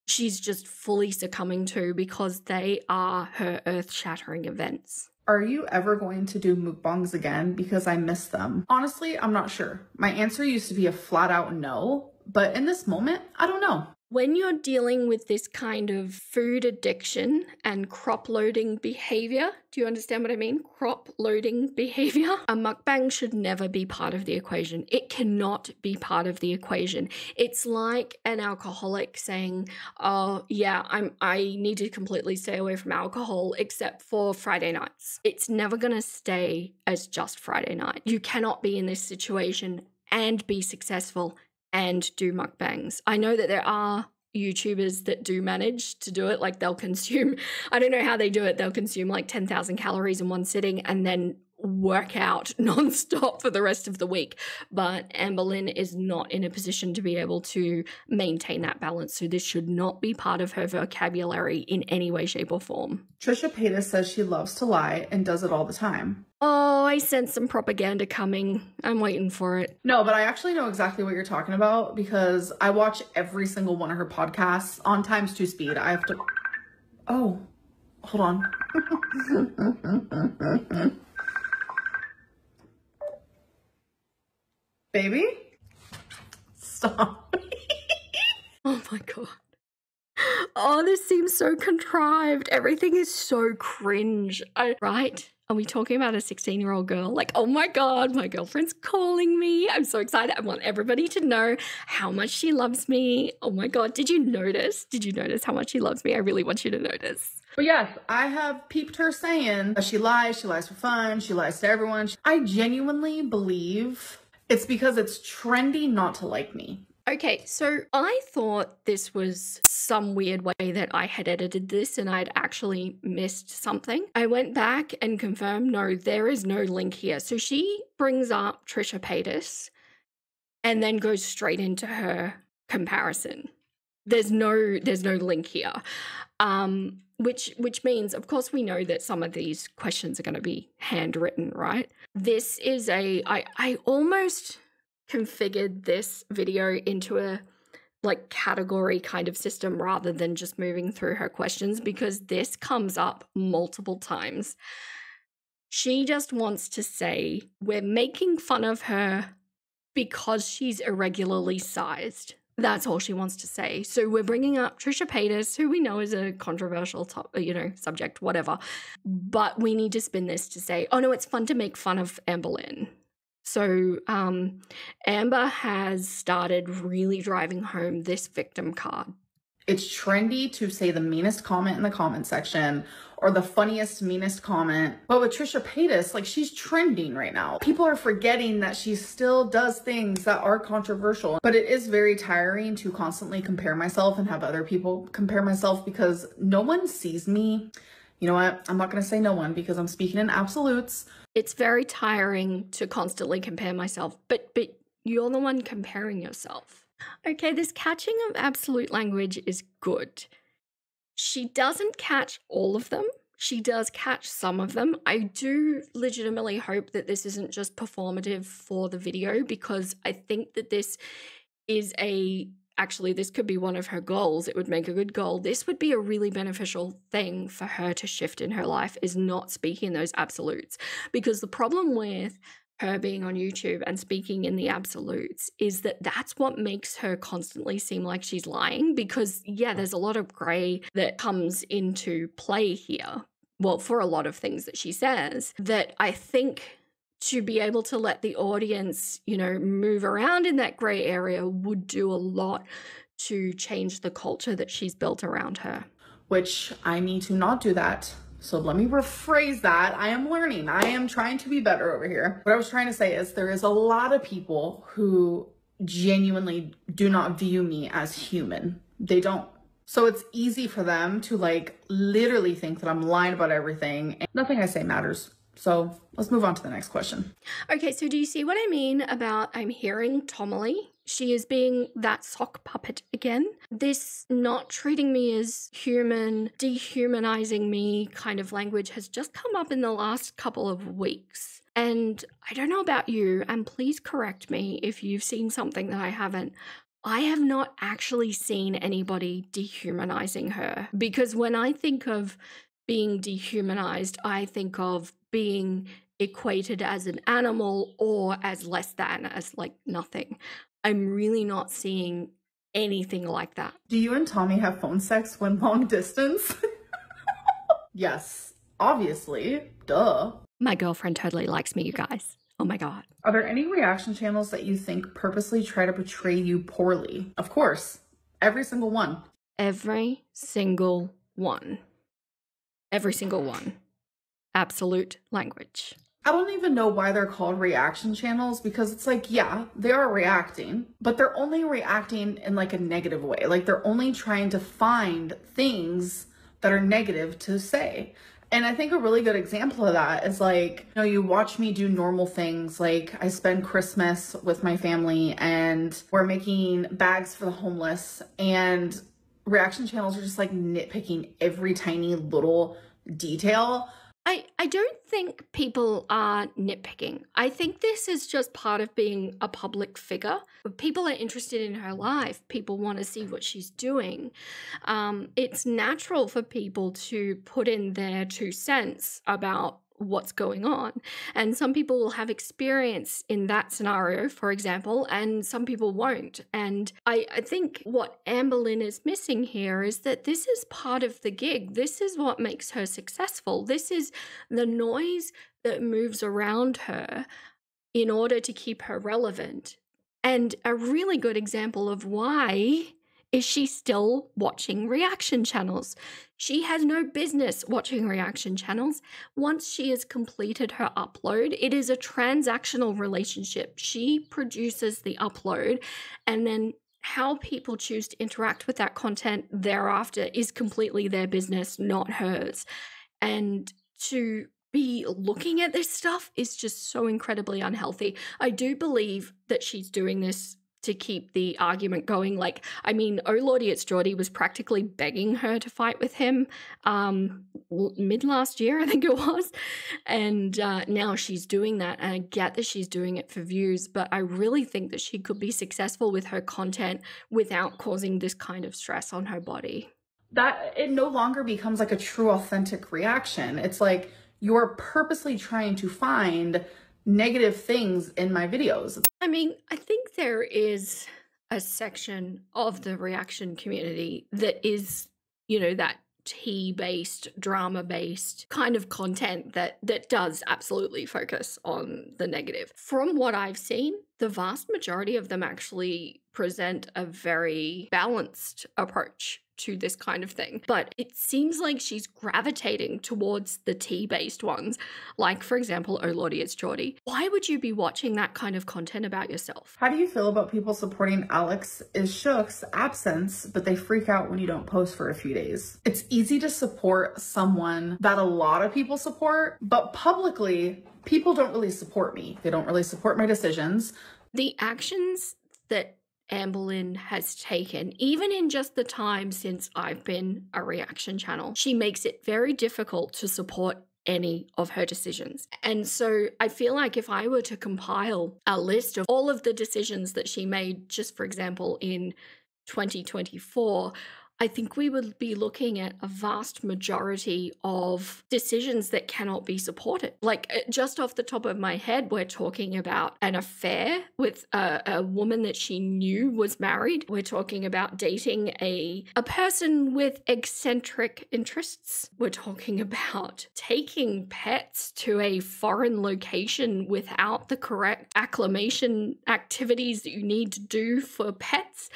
A: she's just fully succumbing to because they are her earth-shattering events.
B: Are you ever going to do mukbangs again? Because I miss them. Honestly, I'm not sure. My answer used to be a flat out no, but in this moment, I don't know.
A: When you're dealing with this kind of food addiction and crop loading behavior, do you understand what I mean? Crop loading behavior. A mukbang should never be part of the equation. It cannot be part of the equation. It's like an alcoholic saying, oh yeah, I need to completely stay away from alcohol except for Friday nights. It's never gonna stay as just Friday night. You cannot be in this situation and be successful and do mukbangs. I know that there are YouTubers that do manage to do it. Like they'll consume, I don't know how they do it. They'll consume like 10,000 calories in one sitting and then work out nonstop for the rest of the week. But Amberlynn is not in a position to be able to maintain that balance. So this should not be part of her vocabulary in any way, shape, or form.
B: Trisha Paytas says she loves to lie and does it all the time.
A: Oh, I sense some propaganda coming. I'm waiting for it.
B: No, but I actually know exactly what you're talking about because I watch every single one of her podcasts on times 2 speed. I have to... Oh, hold on. Baby? Stop.
A: Oh my God. Oh, this seems so contrived. Everything is so cringe. Right? Are we talking about a 16-year-old girl? Like, oh my God, my girlfriend's calling me. I'm so excited. I want everybody to know how much she loves me. Oh my God, did you notice? Did you notice how much she loves me? I really want you to notice.
B: But yes, I have peeped her saying that she lies for fun, she lies to everyone. I genuinely believe it's because it's trendy not to like me.
A: Okay, so I thought this was some weird way that I had edited this and I'd actually missed something. I went back and confirmed, no, there is no link here. So she brings up Trisha Paytas and then goes straight into her comparison. There's no link here, which means, of course, we know that some of these questions are going to be handwritten, right? This is I almost configured this video into a category kind of system rather than just moving through her questions because this comes up multiple times. She just wants to say we're making fun of her because she's irregularly sized. That's all she wants to say. So we're bringing up Trisha Paytas, who we know is a controversial subject, whatever. But we need to spin this to say, oh no, it's fun to make fun of Amberlynn. So Amber has started really driving home this victim card.
B: It's trendy to say the meanest comment in the comment section or the funniest, meanest comment. But with Trisha Paytas, she's trending right now. People are forgetting that she still does things that are controversial. But it is very tiring to constantly compare myself and have other people compare myself because no one sees me. You know what? I'm not going to say no one because I'm speaking in absolutes.
A: It's very tiring to constantly compare myself, but you're the one comparing yourself. Okay, this catching of absolute language is good. She doesn't catch all of them. She does catch some of them. I do legitimately hope that this isn't just performative for the video because I think that this is actually, this could be one of her goals. It would make a good goal. This would be a really beneficial thing for her to shift in her life is not speaking those absolutes. Because the problem with her being on YouTube and speaking in the absolutes is that that's what makes her constantly seem like she's lying because, yeah, there's a lot of gray that comes into play here. Well, for a lot of things that she says that I think to be able to let the audience, move around in that gray area would do a lot to change the culture that she's built around her.
B: Which I need to not do that So let me rephrase that. I am learning. I am trying to be better over here. What I was trying to say is there is a lot of people who genuinely do not view me as human. They don't. So it's easy for them to like literally think that I'm lying about everything and nothing I say matters. So let's move on to the next question.
A: Okay, so do you see what I mean about I'm hearing Tomily? She is being that sock puppet again. This not treating me as human, dehumanizing me kind of language has just come up in the last couple of weeks. And I don't know about you, and please correct me if you've seen something that I haven't. I have not actually seen anybody dehumanizing her, because when I think of being dehumanized, I think of being equated as an animal or as less than, as like nothing. I'm really not seeing anything like that.
B: Do you and Tommy have phone sex when long distance? Yes, obviously, duh.
A: My girlfriend totally likes me, you guys. Oh my God.
B: Are there any reaction channels that you think purposely try to portray you poorly? Of course, every single one.
A: Every single one. Every single one. Absolute language.
B: I don't even know why they're called reaction channels, because it's like, yeah, they are reacting, but they're only reacting in like a negative way. Like they're only trying to find things that are negative to say. And I think a really good example of that is like, you know, you watch me do normal things. Like I spend Christmas with my family and we're making bags for the homeless, and reaction channels are just like nitpicking every tiny little detail.
A: I don't think people are nitpicking. I think this is just part of being a public figure. People are interested in her life. People want to see what she's doing. It's natural for people to put in their 2 cents about what's going on. And some people will have experience in that scenario, for example, and some people won't. And I think what Amberlynn is missing here is that this is part of the gig. This is what makes her successful. This is the noise that moves around her in order to keep her relevant. And a really good example of why is she still watching reaction channels. She has no business watching reaction channels. Once she has completed her upload, it is a transactional relationship. She produces the upload, and then how people choose to interact with that content thereafter is completely their business, not hers. And to be looking at this stuff is just so incredibly unhealthy. I do believe that she's doing this to keep the argument going. Like, I mean, Oh Lordy, It's Geordie was practically begging her to fight with him mid last year, I think it was. And now she's doing that. And I get that she's doing it for views, but I really think that she could be successful with her content without causing this kind of stress on her body.
B: That it no longer becomes like a true authentic reaction. It's like you're purposely trying to find negative things in my videos.
A: I mean, I think there is a section of the reaction community that is, you know, that tea-based, drama-based kind of content that does absolutely focus on the negative. From what I've seen, the vast majority of them actually present a very balanced approach to this kind of thing. But it seems like she's gravitating towards the tea-based ones. Like, for example, Oh Lordy, It's Geordie. Why would you be watching that kind of content about yourself?
B: How do you feel about people supporting Alex is Shook's absence, but they freak out when you don't post for a few days? It's easy to support someone that a lot of people support, but publicly, people don't really support me. They don't really support my decisions.
A: The actions that Amberlynn has taken, even in just the time since I've been a reaction channel, she makes it very difficult to support any of her decisions. And so I feel like if I were to compile a list of all of the decisions that she made, just for example, in 2024, I think we would be looking at a vast majority of decisions that cannot be supported. Like, just off the top of my head, we're talking about an affair with a woman that she knew was married. We're talking about dating a person with eccentric interests. We're talking about taking pets to a foreign location without the correct acclimation activities that you need to do for pets.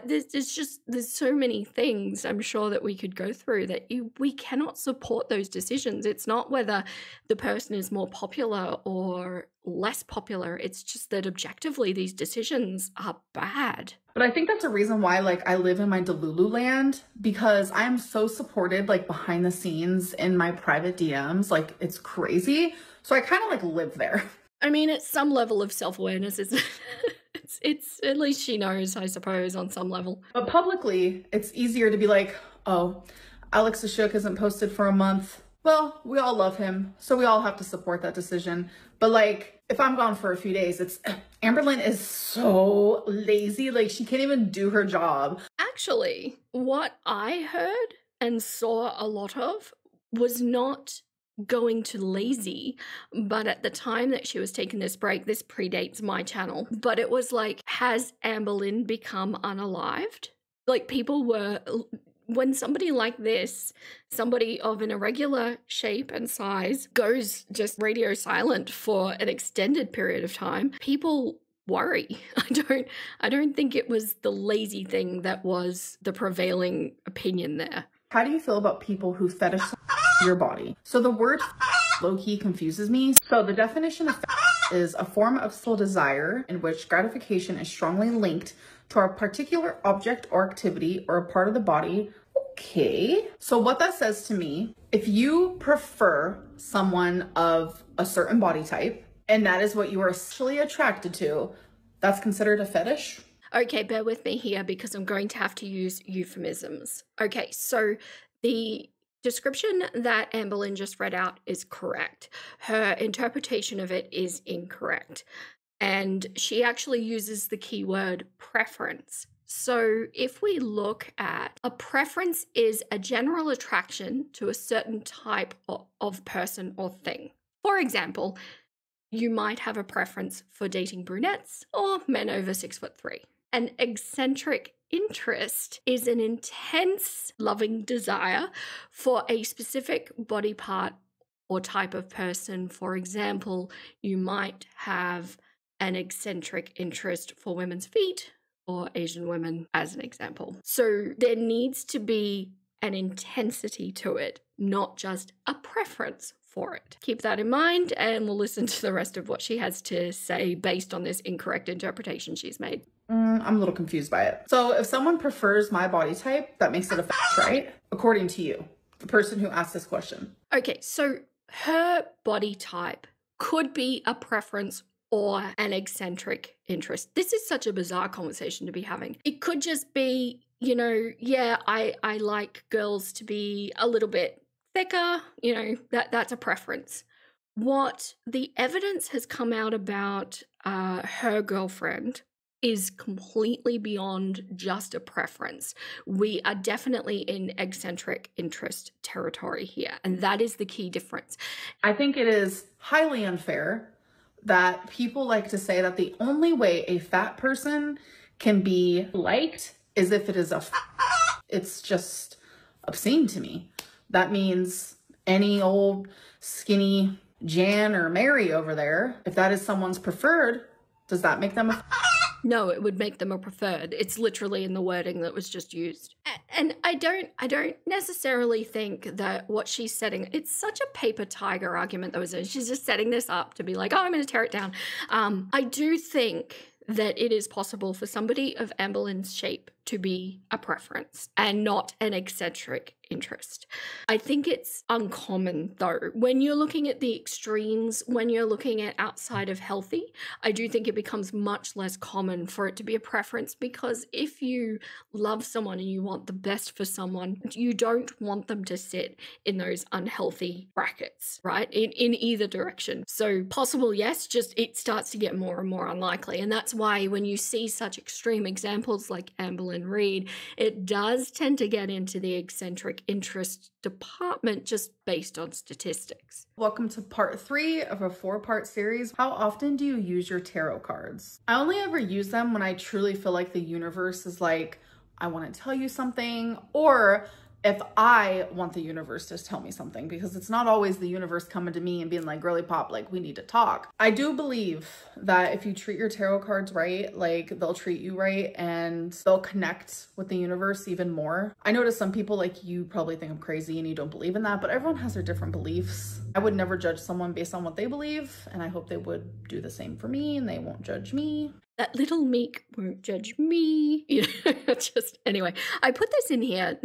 A: There's so many things things I'm sure that we could go through that we cannot support those decisions. It's not whether the person is more popular or less popular. It's just that objectively these decisions are bad.
B: But I think that's a reason why, like, I live in my Delulu land, because I am so supported, like, behind the scenes in my private DMs. Like, it's crazy. So I kind of, like, live there.
A: I mean, it's some level of self-awareness, isn't it? It's at least she knows, I suppose, on some level.
B: But publicly, it's easier to be like, oh, Alex Ashok hasn't posted for a month. Well, we all love him, so we all have to support that decision. But like, if I'm gone for a few days, it's Amberlynn is so lazy. Like, she can't even do her job.
A: Actually, what I heard and saw a lot of was not going to lazy, but at the time that she was taking this break, this predates my channel, but it was like, has Amberlynn become unalived? Like, people were, when somebody like this, somebody of an irregular shape and size, goes just radio silent for an extended period of time, people worry. I don't think it was the lazy thing that was the prevailing opinion there.
B: How do you feel about people who fetishize your body? So the word low-key confuses me. So the definition of is a form of sexual desire in which gratification is strongly linked to a particular object or activity or a part of the body. Okay. So what that says to me, if you prefer someone of a certain body type, and that is what you are sexually attracted to, that's considered a fetish?
A: Okay, bear with me here because I'm going to have to use euphemisms. Okay, so the description that Amberlynn just read out is correct. Her interpretation of it is incorrect. And she actually uses the keyword preference. So if we look at a preference is a general attraction to a certain type of person or thing. For example, you might have a preference for dating brunettes or men over 6'3". An eccentric interest is an intense loving desire for a specific body part or type of person. For example, you might have an eccentric interest for women's feet or Asian women, as an example. So there needs to be an intensity to it, not just a preference for it. Keep that in mind, and we'll listen to the rest of what she has to say based on this incorrect interpretation she's made.
B: I'm a little confused by it. So if someone prefers my body type, that makes it a fetish, right? According to you, the person who asked this question.
A: Okay, so her body type could be a preference or an eccentric interest. This is such a bizarre conversation to be having. It could just be, you know, yeah, I like girls to be a little bit thicker, you know, that's a preference. What the evidence has come out about her girlfriend is completely beyond just a preference. We are definitely in eccentric interest territory here, and that is the key difference.
B: I think it is highly unfair that people like to say that the only way a fat person can be liked is if it is it's just obscene to me. That means any old skinny Jan or Mary over there, if that is someone's preferred, does that make them a
A: No, it would make them a preferred. It's literally in the wording that was just used. And I don't necessarily think that what she's setting, it's such a paper tiger argument that was in. She's just setting this up to be like, oh, I'm going to tear it down. I do think that it is possible for somebody of Amberlynn's shape to be a preference and not an eccentric interest. I think it's uncommon though. When you're looking at the extremes, when you're looking at outside of healthy, I do think it becomes much less common for it to be a preference, because if you love someone and you want the best for someone, you don't want them to sit in those unhealthy brackets, right? In either direction. So possible, yes, just it starts to get more and more unlikely. And that's why when you see such extreme examples like Amberlynn Reid, it does tend to get into the eccentric interest department just based on statistics.
B: Welcome to part 3 of a 4-part series. How often do you use your tarot cards? I only ever use them when I truly feel like the universe is like, I want to tell you something, or if I want the universe to tell me something, because it's not always the universe coming to me and being like, girly pop, like we need to talk. I do believe that if you treat your tarot cards right, like they'll treat you right and they'll connect with the universe even more. I notice some people, like, you probably think I'm crazy and you don't believe in that, but everyone has their different beliefs. I would never judge someone based on what they believe, and I hope they would do the same for me and they won't judge me.
A: That little meek won't judge me. You know, just anyway, I put this in here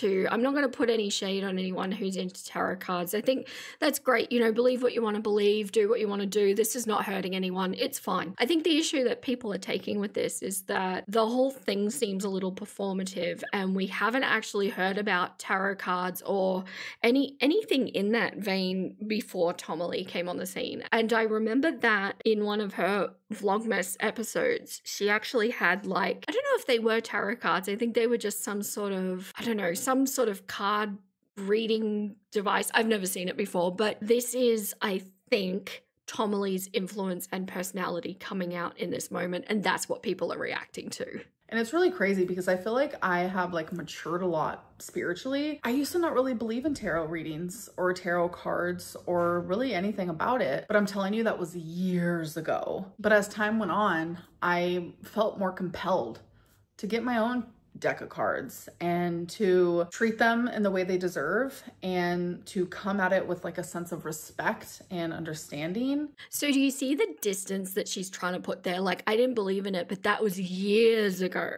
A: I'm not going to put any shade on anyone who's into tarot cards. I think that's great. You know, believe what you want to believe, do what you want to do. This is not hurting anyone. It's fine. I think the issue that people are taking with this is that the whole thing seems a little performative, and we haven't actually heard about tarot cards or anything in that vein before Tomalee came on the scene. And I remember that in one of her Vlogmas episodes, she actually had, like, I don't know if they were tarot cards. I think they were just some sort of, I don't know, some sort of card reading device. I've never seen it before, but this is, I think, Tomalee's influence and personality coming out in this moment, and that's what people are reacting to.
B: And it's really crazy because I feel like I have like matured a lot spiritually. I used to not really believe in tarot readings or tarot cards or really anything about it, but I'm telling you, that was years ago. But as time went on, I felt more compelled to get my own deck of cards and to treat them in the way they deserve and to come at it with like a sense of respect and understanding.
A: So do you see the distance that she's trying to put there? Like, I didn't believe in it, but that was years ago.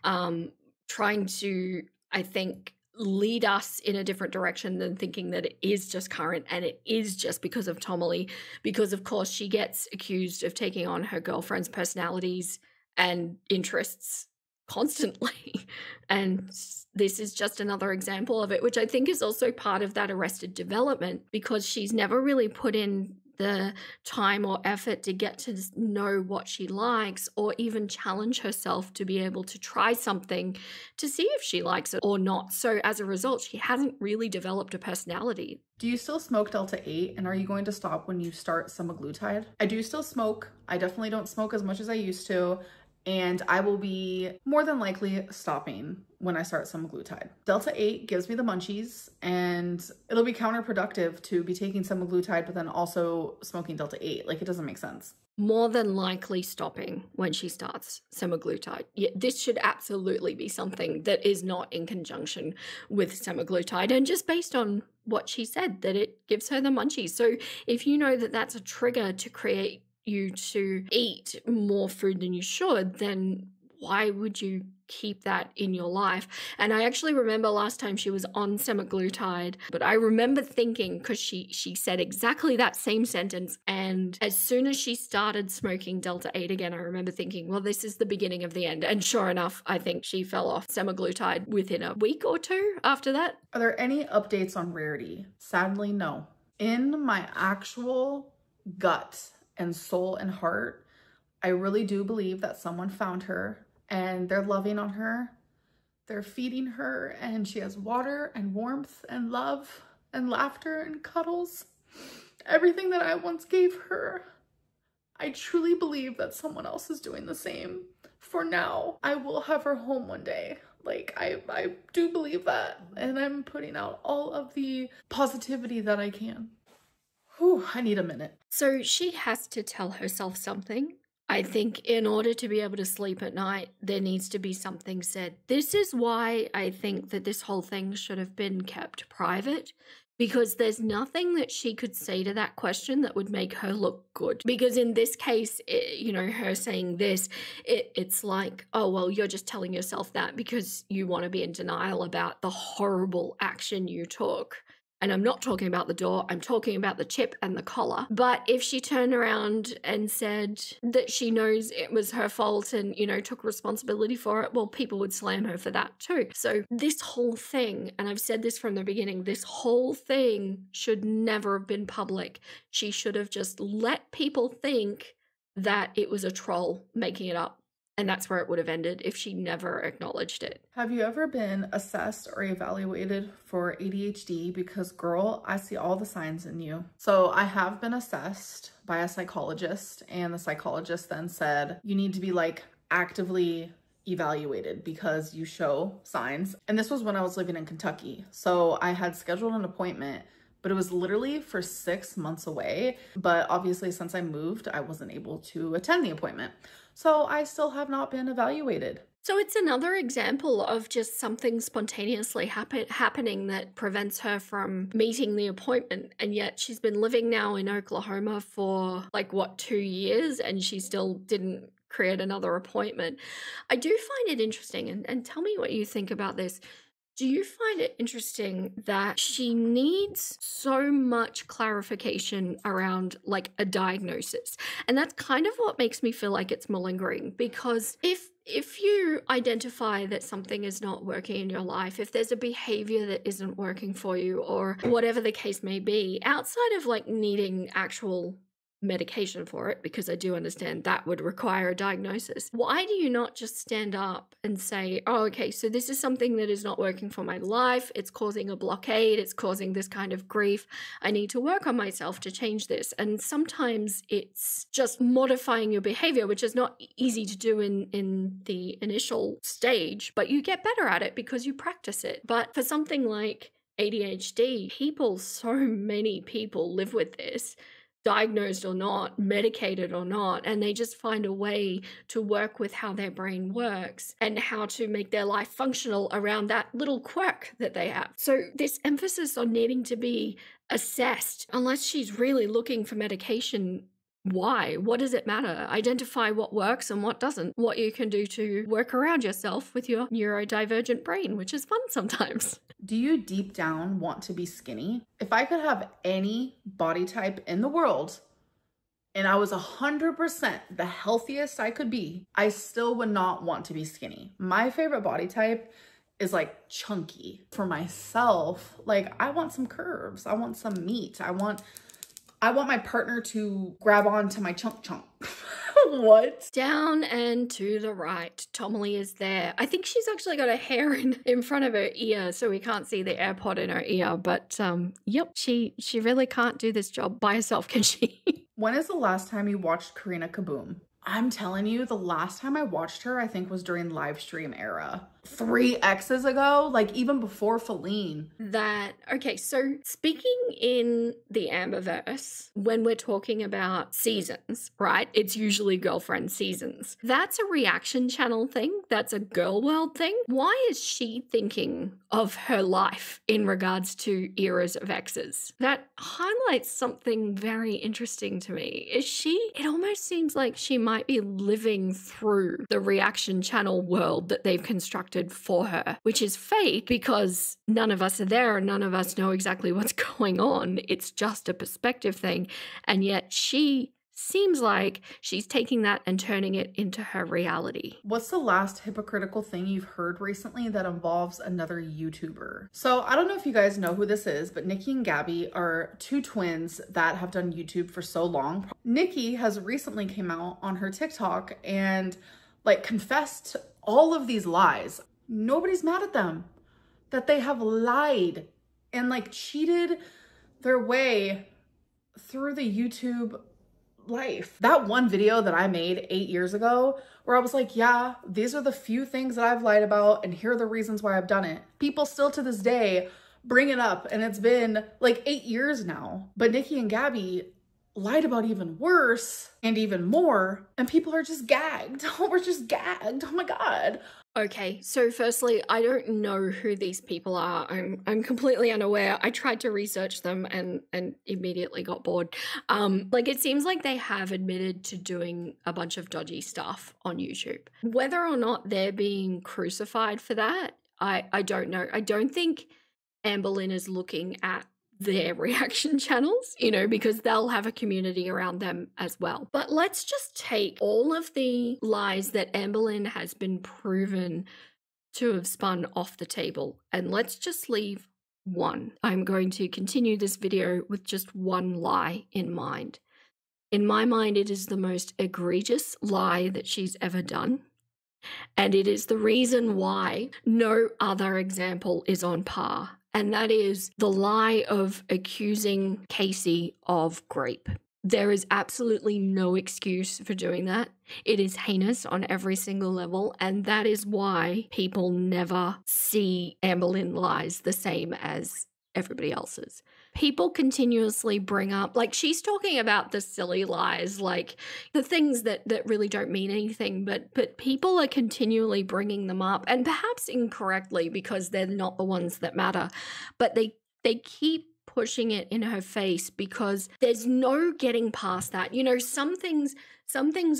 A: Trying to, I think, lead us in a different direction than thinking that it is just current and it is just because of Tomalee, because of course she gets accused of taking on her girlfriend's personalities and interests constantly, and this is just another example of it, which I think is also part of that arrested development, because she's never really put in the time or effort to get to know what she likes or even challenge herself to be able to try something to see if she likes it or not. So as a result, she hasn't really developed a personality.
B: Do you still smoke Delta 8, and are you going to stop when you start semaglutide? I do still smoke. I definitely don't smoke as much as I used to, and I will be more than likely stopping when I start semaglutide. Delta 8 gives me the munchies, and it'll be counterproductive to be taking semaglutide but then also smoking Delta 8. Like, it doesn't make sense.
A: More than likely stopping when she starts semaglutide. Yeah, this should absolutely be something that is not in conjunction with semaglutide, and just based on what she said, that it gives her the munchies. So if you know that that's a trigger to create you to eat more food than you should, then why would you keep that in your life? And I actually remember last time she was on semaglutide, but I remember thinking, because she said exactly that same sentence, and as soon as she started smoking Delta 8 again, I remember thinking, well, this is the beginning of the end. And sure enough, I think she fell off semaglutide within a week or two after that.
B: Are there any updates on Rarity? Sadly, no. In my actual gut and soul and heart, I really do believe that someone found her and they're loving on her, they're feeding her, and she has water and warmth and love and laughter and cuddles. Everything that I once gave her. I truly believe that someone else is doing the same. For now, I will have her home one day. Like, I do believe that, and I'm putting out all of the positivity that I can. Whew, I need a minute.
A: So she has to tell herself something. I think in order to be able to sleep at night, there needs to be something said. This is why I think that this whole thing should have been kept private, because there's nothing that she could say to that question that would make her look good. Because in this case, you know, her saying this, it's like, oh, well, you're just telling yourself that because you want to be in denial about the horrible action you took. And I'm not talking about the door, I'm talking about the chip and the collar. But if she turned around and said that she knows it was her fault and, you know, took responsibility for it, well, people would slam her for that too. So this whole thing, and I've said this from the beginning, this whole thing should never have been public. She should have just let people think that it was a troll making it up. And that's where it would have ended if she never acknowledged it.
B: Have you ever been assessed or evaluated for ADHD? Because girl, I see all the signs in you. So I have been assessed by a psychologist, and the psychologist then said, you need to be like actively evaluated because you show signs. And this was when I was living in Kentucky. So I had scheduled an appointment, but it was literally for 6 months away. But obviously since I moved, I wasn't able to attend the appointment. So I still have not been evaluated.
A: So it's another example of just something spontaneously happening that prevents her from meeting the appointment. And yet she's been living now in Oklahoma for like, what, 2 years, and she still didn't create another appointment. I do find it interesting, and tell me what you think about this. Do you find it interesting that she needs so much clarification around like a diagnosis? And that's kind of what makes me feel like it's malingering, because if you identify that something is not working in your life, if there's a behavior that isn't working for you or whatever the case may be, outside of like needing actual medication for it, because I do understand that would require a diagnosis, why do you not just stand up and say, oh, okay, so this is something that is not working for my life, it's causing a blockade, it's causing this kind of grief, I need to work on myself to change this. And sometimes it's just modifying your behavior, which is not easy to do in the initial stage, but you get better at it because you practice it. But for something like ADHD, so many people live with this, diagnosed or not, medicated or not, and they just find a way to work with how their brain works and how to make their life functional around that little quirk that they have. So this emphasis on needing to be assessed, unless she's really looking for medication, why? What does it matter? Identify what works and what doesn't, what you can do to work around yourself with your neurodivergent brain, which is fun sometimes.
B: Do you deep down want to be skinny? If I could have any body type in the world and I was 100% the healthiest I could be, I still would not want to be skinny. My favorite body type is like chunky. For myself, like I want some curves, I want some meat, I want my partner to grab onto my chunk. What?
A: Down and to the right, Tommy is there. I think she's actually got a hair in front of her ear, so we can't see the AirPod in her ear. But yep, she really can't do this job by herself, can she?
B: When is the last time you watched Karina Kaboom? I'm telling you, the last time I watched her, I think was during live stream era. 3 X's ago, like even before Feline.
A: Okay, so speaking in the Amberverse, when we're talking about seasons, right? It's usually girlfriend seasons. That's a reaction channel thing. That's a girl world thing. Why is she thinking of her life in regards to eras of exes? That highlights something very interesting to me. It almost seems like she might be living through the reaction channel world that they've constructed for her, which is fake because none of us are there and none of us know exactly what's going on. It's just a perspective thing. And yet she seems like she's taking that and turning it into her reality.
B: What's the last hypocritical thing you've heard recently that involves another YouTuber? So I don't know if you guys know who this is, but Nikki and Gabby are 2 twins that have done YouTube for so long. Nikki has recently came out on her TikTok and like confessed all of these lies. Nobody's mad at them that they have lied and like cheated their way through the YouTube life. That one video that I made 8 years ago where I was like, yeah, these are the few things that I've lied about and here are the reasons why I've done it. People still to this day bring it up and it's been like 8 years now. But Nikki and Gabby lied about even worse and even more and people are just gagged. Oh, we're just gagged. Oh my God.
A: Okay, so firstly, I don't know who these people are. I'm completely unaware. I tried to research them and immediately got bored. Like it seems like they have admitted to doing a bunch of dodgy stuff on YouTube. Whether or not they're being crucified for that, I don't know. I don't think Amberlynn is looking at their reaction channels, you know, because they'll have a community around them as well. But let's just take all of the lies that Amberlynn has been proven to have spun off the table and let's just leave one. I'm going to continue this video with just one lie in mind. In my mind, it is the most egregious lie that she's ever done. And it is the reason why no other example is on par. And that is the lie of accusing Casey of grape. There is absolutely no excuse for doing that. It is heinous on every single level, and that is why people never see Amberlynn lies the same as everybody else's. People continuously bring up, like, she's talking about the silly lies, like the things that really don't mean anything, but people are continually bringing them up, and perhaps incorrectly because they're not the ones that matter, but they keep pushing it in her face because there's no getting past that. You know, some things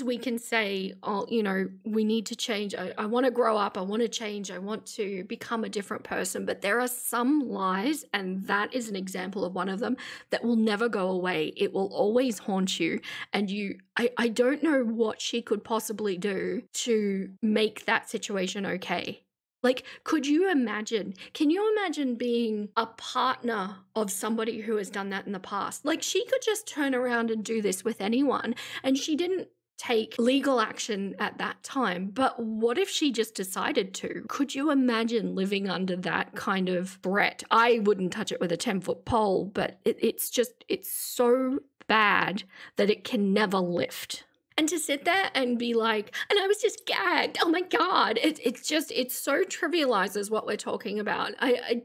A: we can say, oh, you know, we need to change. I want to grow up. I want to change. I want to become a different person. But there are some lies, and that is an example of one of them, that will never go away. It will always haunt you. And I don't know what she could possibly do to make that situation okay. Like, can you imagine being a partner of somebody who has done that in the past? Like, she could just turn around and do this with anyone, and she didn't take legal action at that time. But what if she just decided to? Could you imagine living under that kind of threat? I wouldn't touch it with a 10-foot pole, but it's so bad that it can never lift. And to sit there and be like, and I was just gagged. Oh my God. It so trivializes what we're talking about. I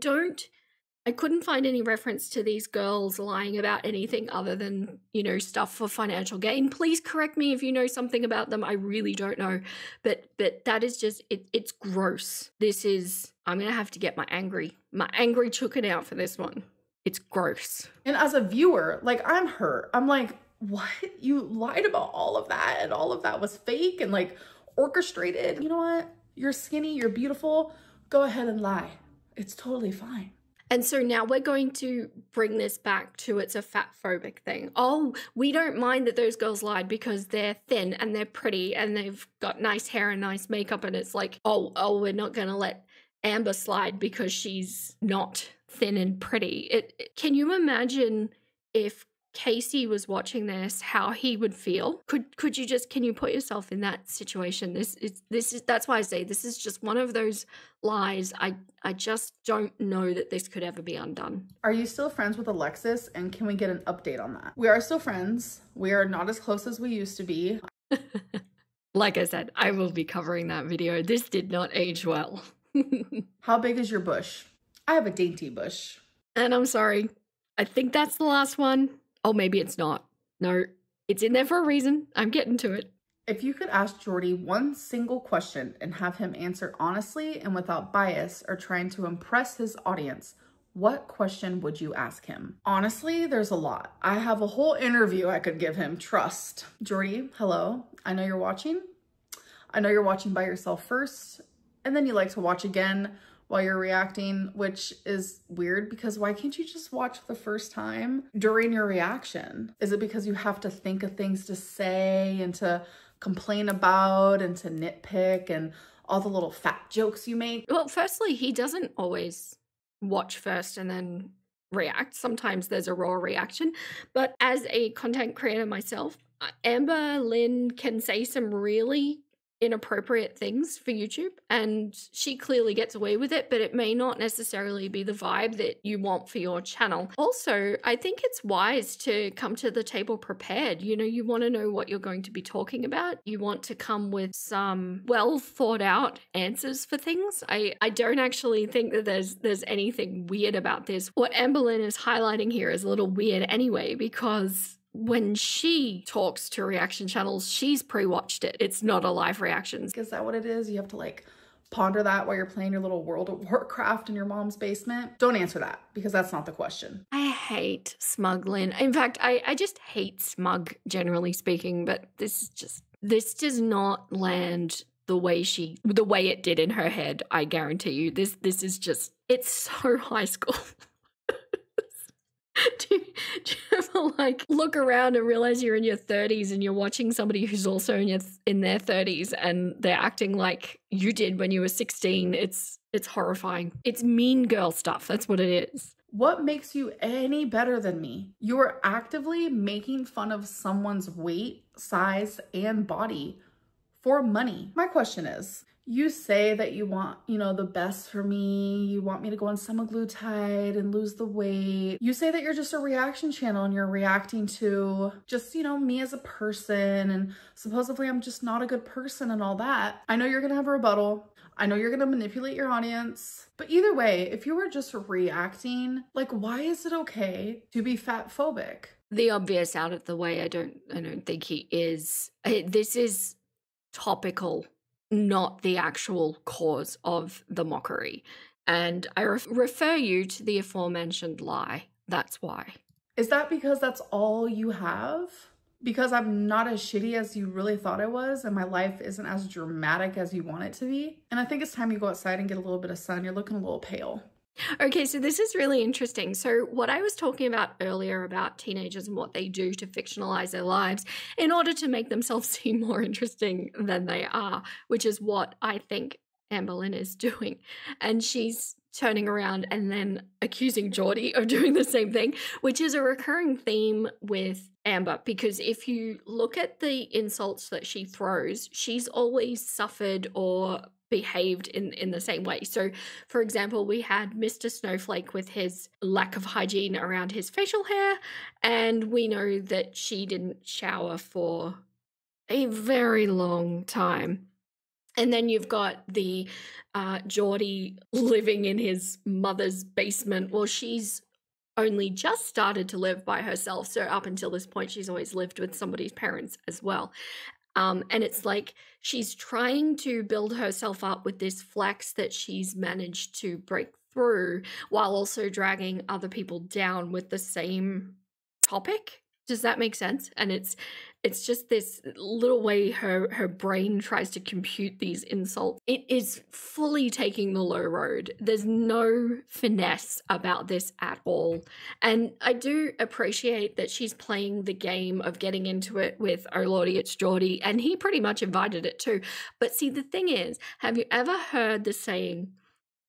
A: couldn't find any reference to these girls lying about anything other than, you know, stuff for financial gain. Please correct me if you know something about them. I really don't know. But that is just, it's gross. I'm going to have to get my angry chicken out for this one. It's gross.
B: And as a viewer, like, I'm hurt. I'm like, what? You lied about all of that, and all of that was fake and like orchestrated. You know what? You're skinny, you're beautiful. Go ahead and lie. It's totally fine.
A: And so now we're going to bring this back to it's a fat phobic thing. Oh, we don't mind that those girls lied because they're thin and they're pretty and they've got nice hair and nice makeup. And it's like, oh, we're not going to let Amber slide because she's not thin and pretty. Can you imagine if Casey was watching this, how he would feel? Can you put yourself in that situation? That's why I say this is just one of those lies. I just don't know that this could ever be undone.
B: Are you still friends with Alexis? And can we get an update on that? We are still friends. We are not as close as we used to be.
A: Like I said, I will be covering that video. This did not age well.
B: How big is your bush? I have a dainty bush.
A: And I'm sorry. I think that's the last one. Oh, maybe it's not. No, it's in there for a reason. I'm getting to it.
B: If you could ask Jordy one single question and have him answer honestly and without bias or trying to impress his audience, what question would you ask him? Honestly, there's a lot. I have a whole interview I could give him, trust. Jordy, hello. I know you're watching. I know you're watching by yourself first, and then you like to watch again while you're reacting, which is weird because why can't you just watch the first time during your reaction? Is it because you have to think of things to say and to complain about and to nitpick and all the little fat jokes you make?
A: Well, firstly, he doesn't always watch first and then react. Sometimes there's a raw reaction. But as a content creator myself, Amberlynn can say some really inappropriate things for YouTube, and she clearly gets away with it, but it may not necessarily be the vibe that you want for your channel. Also, I think it's wise to come to the table prepared. You know, you want to know what you're going to be talking about. You want to come with some well thought out answers for things. I don't actually think that there's anything weird about this. What Amberlynn is highlighting here is a little weird anyway, because when she talks to reaction channels, she's pre-watched it. It's not a live reaction.
B: Is that what it is? You have to like ponder that while you're playing your little World of Warcraft in your mom's basement? Don't answer that because that's not the question.
A: I hate Smuglin. In fact, I just hate smug, generally speaking, but this does not land the way it did in her head. I guarantee you. This is just, it's so high school. Do you ever like look around and realize you're in your 30s and you're watching somebody who's also in their 30s and they're acting like you did when you were 16? It's horrifying. It's mean girl stuff. That's what it is.
B: What makes you any better than me? You are actively making fun of someone's weight, size, and body for money. My question is, you say that you want, the best for me. You want me to go on semaglutide and lose the weight. You say that you're just a reaction channel and you're reacting to just, me as a person. And supposedly I'm just not a good person and all that. I know you're going to have a rebuttal. I know you're going to manipulate your audience. But either way, if you were just reacting, like, why is it okay to be fat phobic?
A: The obvious out of the way, I don't think he is. This is topical, not the actual cause of the mockery. And I refer you to the aforementioned lie. That's why.
B: Is that because that's all you have? Because I'm not as shitty as you really thought I was, and my life isn't as dramatic as you want it to be? And I think it's time you go outside and get a little bit of sun. You're looking a little pale.
A: Okay, so this is really interesting. So what I was talking about earlier about teenagers and what they do to fictionalize their lives in order to make themselves seem more interesting than they are, which is what I think Amberlynn is doing. And she's turning around and then accusing Geordie of doing the same thing, which is a recurring theme with Amber, because if you look at the insults that she throws, she's always suffered or behaved in the same way. So, for example, we had Mr. Snowflake with his lack of hygiene around his facial hair, and we know that she didn't shower for a very long time. And then you've got the Geordie living in his mother's basement. Well, she's only just started to live by herself. So up until this point, she's always lived with somebody's parents as well. And it's like she's trying to build herself up with this flex that she's managed to break through while also dragging other people down with the same topic. Does that make sense? And it's just this little way her brain tries to compute these insults. It is fully taking the low road. There's no finesse about this at all. And I do appreciate that she's playing the game of getting into it with, oh lordy, it's Geordie, and he pretty much invited it too. But see, the thing is, have you ever heard the saying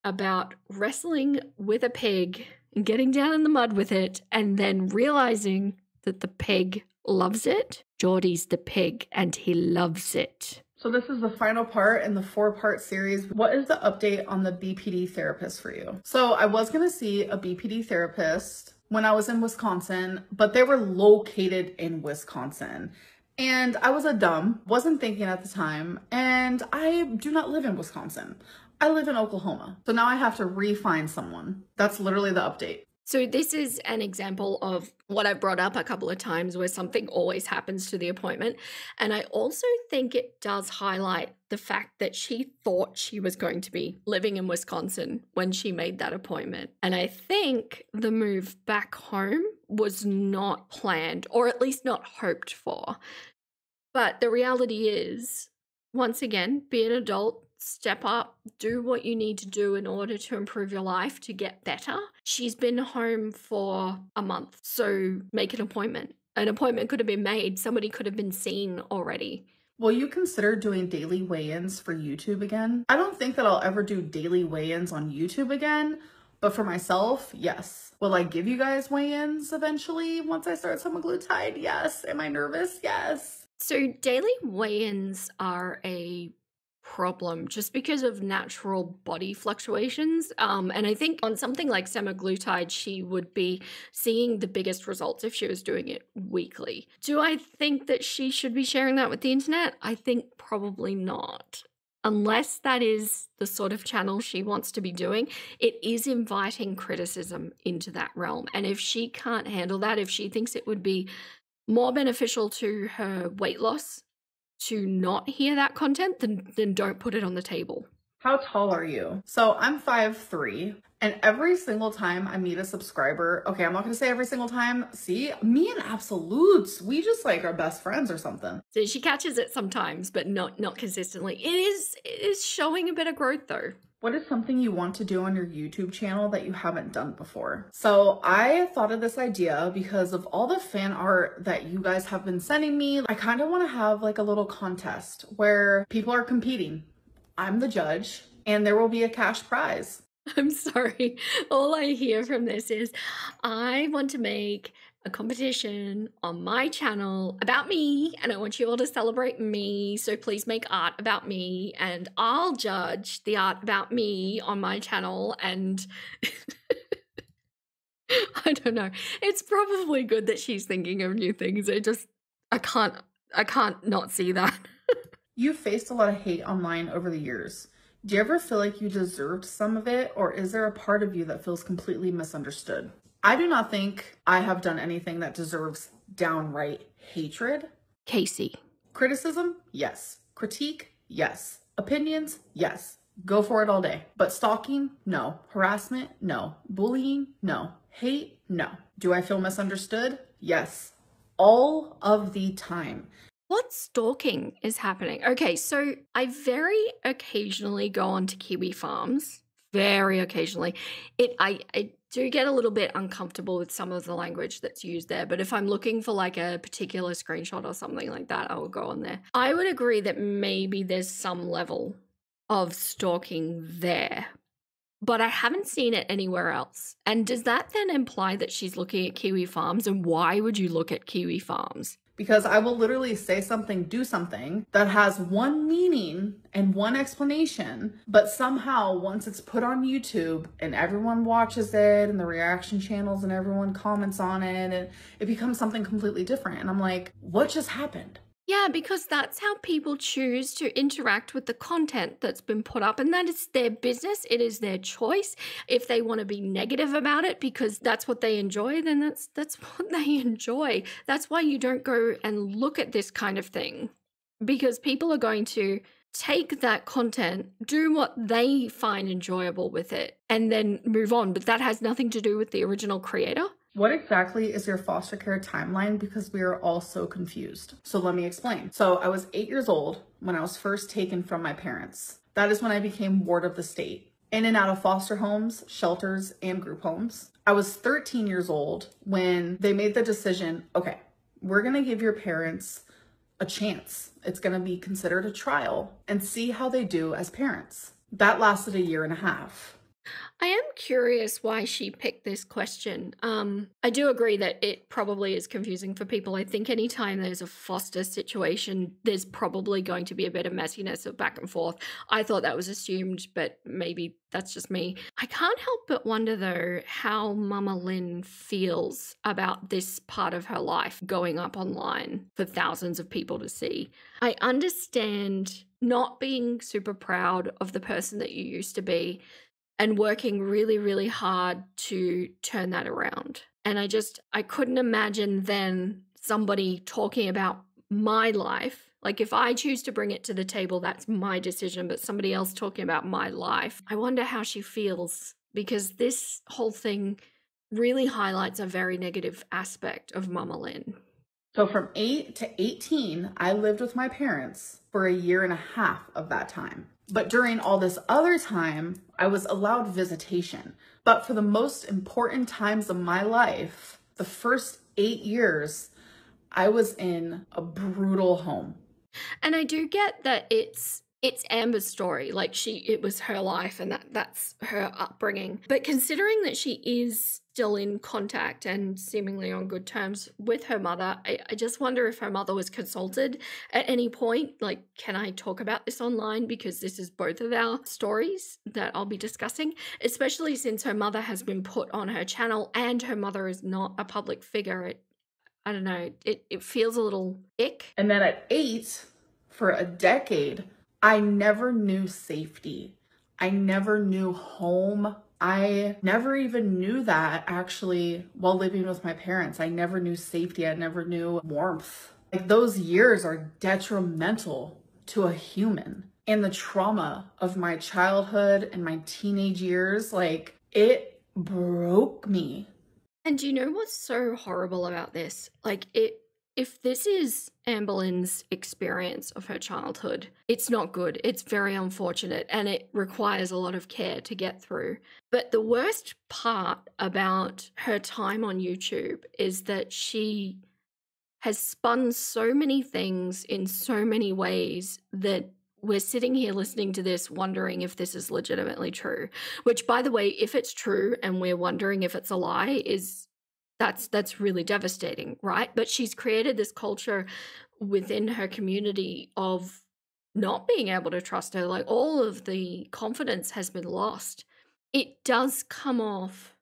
A: about wrestling with a pig and getting down in the mud with it and then realizing that the pig loves it? Geordie's the pig and he loves it.
B: So this is the final part in the 4-part series. What is the update on the BPD therapist for you? So I was going to see a BPD therapist when I was in Wisconsin, but they were located in Wisconsin. And I was wasn't thinking at the time. And I do not live in Wisconsin. I live in Oklahoma. So now I have to re-find someone. That's literally the update.
A: So this is an example of what I've brought up a couple of times where something always happens to the appointment. And I also think it does highlight the fact that she thought she was going to be living in Wisconsin when she made that appointment. And I think the move back home was not planned, or at least not hoped for. But the reality is, once again, be an adult. Step up, do what you need to do in order to improve your life to get better. She's been home for a month, so make an appointment. An appointment could have been made. Somebody could have been seen already.
B: Will you consider doing daily weigh-ins for YouTube again? I don't think that I'll ever do daily weigh-ins on YouTube again, but for myself, yes. Will I give you guys weigh-ins eventually once I start semaglutide? Yes. Am I nervous? Yes.
A: So daily weigh-ins are a problem just because of natural body fluctuations. And I think on something like semaglutide, she would be seeing the biggest results if she was doing it weekly. Do I think that she should be sharing that with the internet? I think probably not. Unless that is the sort of channel she wants to be doing, it is inviting criticism into that realm. And if she can't handle that, if she thinks it would be more beneficial to her weight loss to not hear that content, then don't put it on the table.
B: How tall are you? So I'm 5'3", and every single time I meet a subscriber, okay, I'm not gonna say every single time, see, me and absolutes, we just like are best friends or something.
A: So she catches it sometimes, but not consistently. It is showing a bit of growth though.
B: What is something you want to do on your YouTube channel that you haven't done before? So I thought of this idea because of all the fan art that you guys have been sending me. I kind of want to have like a little contest where people are competing. I'm the judge and there will be a cash prize.
A: I'm sorry. All I hear from this is I want to make a competition on my channel about me, and I want you all to celebrate me. So please make art about me, and I'll judge the art about me on my channel. And I don't know. It's probably good that she's thinking of new things. I can't not see that.
B: You've faced a lot of hate online over the years. Do you ever feel like you deserved some of it, or is there a part of you that feels completely misunderstood? I do not think I have done anything that deserves downright hatred.
A: Casey.
B: Criticism? Yes. Critique? Yes. Opinions? Yes. Go for it all day. But stalking? No. Harassment? No. Bullying? No. Hate? No. Do I feel misunderstood? Yes. All of the time.
A: What stalking is happening? Okay, so I very occasionally go on to Kiwi Farms. Very occasionally. I do get a little bit uncomfortable with some of the language that's used there, but if I'm looking for like a particular screenshot or something like that, I will go on there. I would agree that maybe there's some level of stalking there, but I haven't seen it anywhere else. And does that then imply that she's looking at Kiwi Farms? And why would you look at Kiwi Farms?
B: Because I will literally say something, do something that has one meaning and one explanation, but somehow once it's put on YouTube and everyone watches it and the reaction channels and everyone comments on it, and it becomes something completely different. And I'm like, what just happened?
A: Yeah, because that's how people choose to interact with the content that's been put up, and that is their business. It is their choice. If they want to be negative about it because that's what they enjoy, then that's what they enjoy. That's why you don't go and look at this kind of thing, because people are going to take that content, do what they find enjoyable with it, and then move on. But that has nothing to do with the original creator.
B: What exactly is your foster care timeline? Because we are all so confused. So let me explain. So I was 8 years old when I was first taken from my parents. That is when I became ward of the state, in and out of foster homes, shelters, and group homes. I was 13 years old when they made the decision, okay, we're gonna give your parents a chance. It's gonna be considered a trial and see how they do as parents. That lasted a year and a half.
A: I am curious why she picked this question. I do agree that it probably is confusing for people. I think anytime there's a foster situation, there's probably going to be a bit of messiness of back and forth. I thought that was assumed, but maybe that's just me. I can't help but wonder, though, how Mama Lynn feels about this part of her life going up online for thousands of people to see. I understand not being super proud of the person that you used to be, and working really, really hard to turn that around. And I couldn't imagine then somebody talking about my life. Like, if I choose to bring it to the table, that's my decision, but somebody else talking about my life, I wonder how she feels, because this whole thing really highlights a very negative aspect of Mama Lynn.
B: So from 8 to 18, I lived with my parents for a year and a half of that time. But during all this other time, I was allowed visitation. But for the most important times of my life, the first 8 years, I was in a brutal home.
A: And I do get that it's Amber's story. Like, it was her life, and that's her upbringing. But considering that she is still in contact and seemingly on good terms with her mother, I just wonder if her mother was consulted at any point. Like, can I talk about this online? Because this is both of our stories that I'll be discussing, especially since her mother has been put on her channel and her mother is not a public figure. I don't know, it feels a little ick.
B: And then at 8, for a decade, I never knew safety. I never knew home. I never even knew that, actually, while living with my parents. I never knew safety. I never knew warmth. Like, those years are detrimental to a human. And the trauma of my childhood and my teenage years, like, it broke me.
A: And do you know what's so horrible about this? Like, if this is Amberlynn's experience of her childhood, it's not good. It's very unfortunate, and it requires a lot of care to get through. But the worst part about her time on YouTube is that she has spun so many things in so many ways that we're sitting here listening to this wondering if this is legitimately true. Which, by the way, if it's true and we're wondering if it's a lie, is That's really devastating, right? But she's created this culture within her community of not being able to trust her. Like, all of the confidence has been lost. It does come off,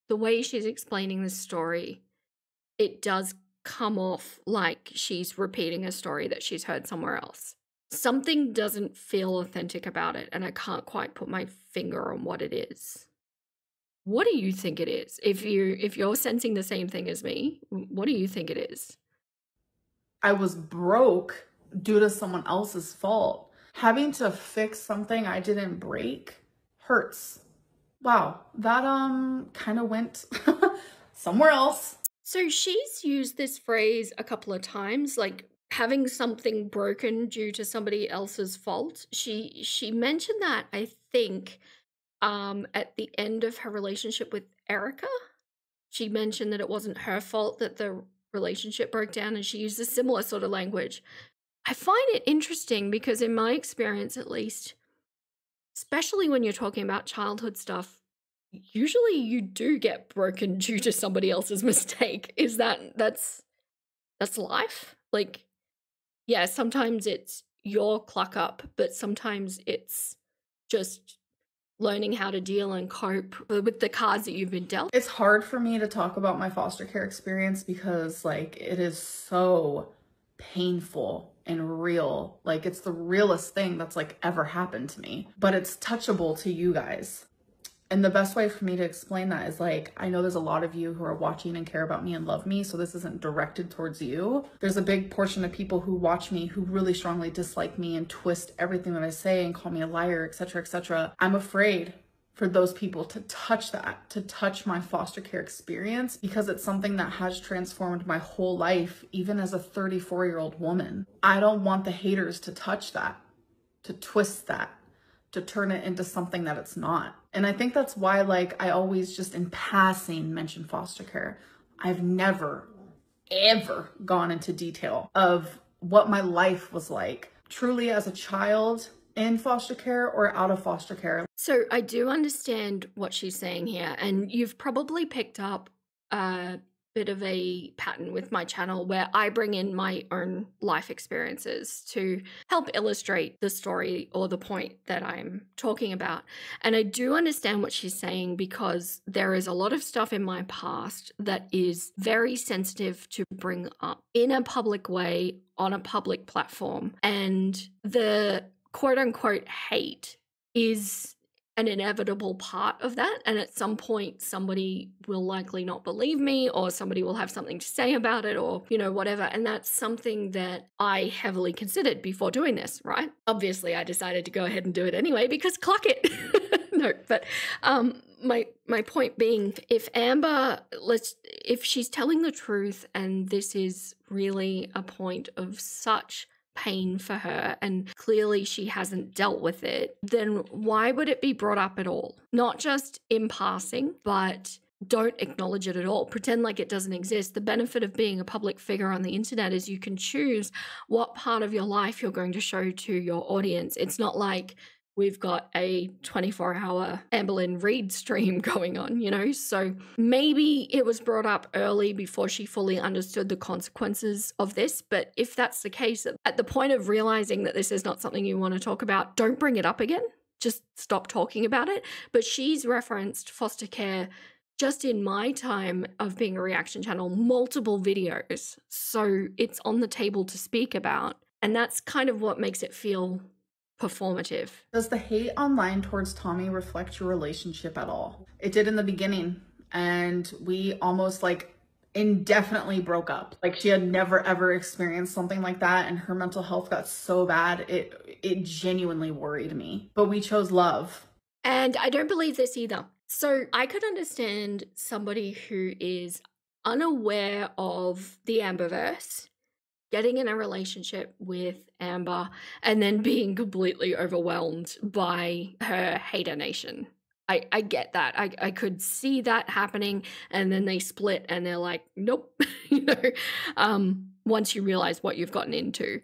A: the way she's explaining this story, it does come off like she's repeating a story that she's heard somewhere else. Something doesn't feel authentic about it, and I can't quite put my finger on what it is. What do you think it is? If you're sensing the same thing as me, what do you think it is?
B: I was broke due to someone else's fault. Having to fix something I didn't break hurts. Wow, that kind of went somewhere else.
A: So she's used this phrase a couple of times, like having something broken due to somebody else's fault. She mentioned that, I think, at the end of her relationship with Erica. She mentioned that it wasn't her fault that the relationship broke down, and she used a similar sort of language. I find it interesting because in my experience, at least, especially when you're talking about childhood stuff, usually you do get broken due to somebody else's mistake. That's life? Like, yeah, sometimes it's your cluck up, but sometimes it's just learning how to deal and cope with the cards that you've been dealt.
B: It's hard for me to talk about my foster care experience because, like, it is so painful and real. Like, it's the realest thing that's like ever happened to me, but it's touchable to you guys. And the best way for me to explain that is, like, I know there's a lot of you who are watching and care about me and love me, so this isn't directed towards you. There's a big portion of people who watch me who really strongly dislike me and twist everything that I say and call me a liar, etc., etc. I'm afraid for those people to touch that, to touch my foster care experience, because it's something that has transformed my whole life, even as a 34-year-old woman. I don't want the haters to touch that, to twist that, to turn it into something that it's not. And I think that's why, like, I always just in passing mention foster care. I've never, ever gone into detail of what my life was like truly as a child in foster care or out of foster care.
A: So I do understand what she's saying here, and you've probably picked up a bit of a pattern with my channel where I bring in my own life experiences to help illustrate the story or the point that I'm talking about. And I do understand what she's saying because there is a lot of stuff in my past that is very sensitive to bring up in a public way on a public platform. And the quote unquote hate is an inevitable part of that, and at some point somebody will likely not believe me, or somebody will have something to say about it, or, you know, whatever. And that's something that I heavily considered before doing this, right? Obviously I decided to go ahead and do it anyway because cluck it. No, but my point being, if Amber, if she's telling the truth and this is really a point of such pain for her and clearly she hasn't dealt with it, then why would it be brought up at all? Not just in passing, but don't acknowledge it at all. Pretend like it doesn't exist. The benefit of being a public figure on the internet is you can choose what part of your life you're going to show to your audience. It's not like we've got a 24-hour Amberlynn read stream going on, you know? So maybe it was brought up early before she fully understood the consequences of this. But if that's the case, at the point of realizing that this is not something you want to talk about, don't bring it up again. Just stop talking about it. But she's referenced foster care just in my time of being a reaction channel, multiple videos. So it's on the table to speak about. And that's kind of what makes it feel performative.
B: Does the hate online towards Tommy reflect your relationship at all? It did in the beginning, and we almost like indefinitely broke up. Like, she had never ever experienced something like that, and her mental health got so bad it genuinely worried me. But we chose love.
A: And I don't believe this either. So I could understand somebody who is unaware of the Amberverse getting in a relationship with Amber and then being completely overwhelmed by her hater nation. I get that. I could see that happening, and then they split and they're like, nope, you know, once you realize what you've gotten into.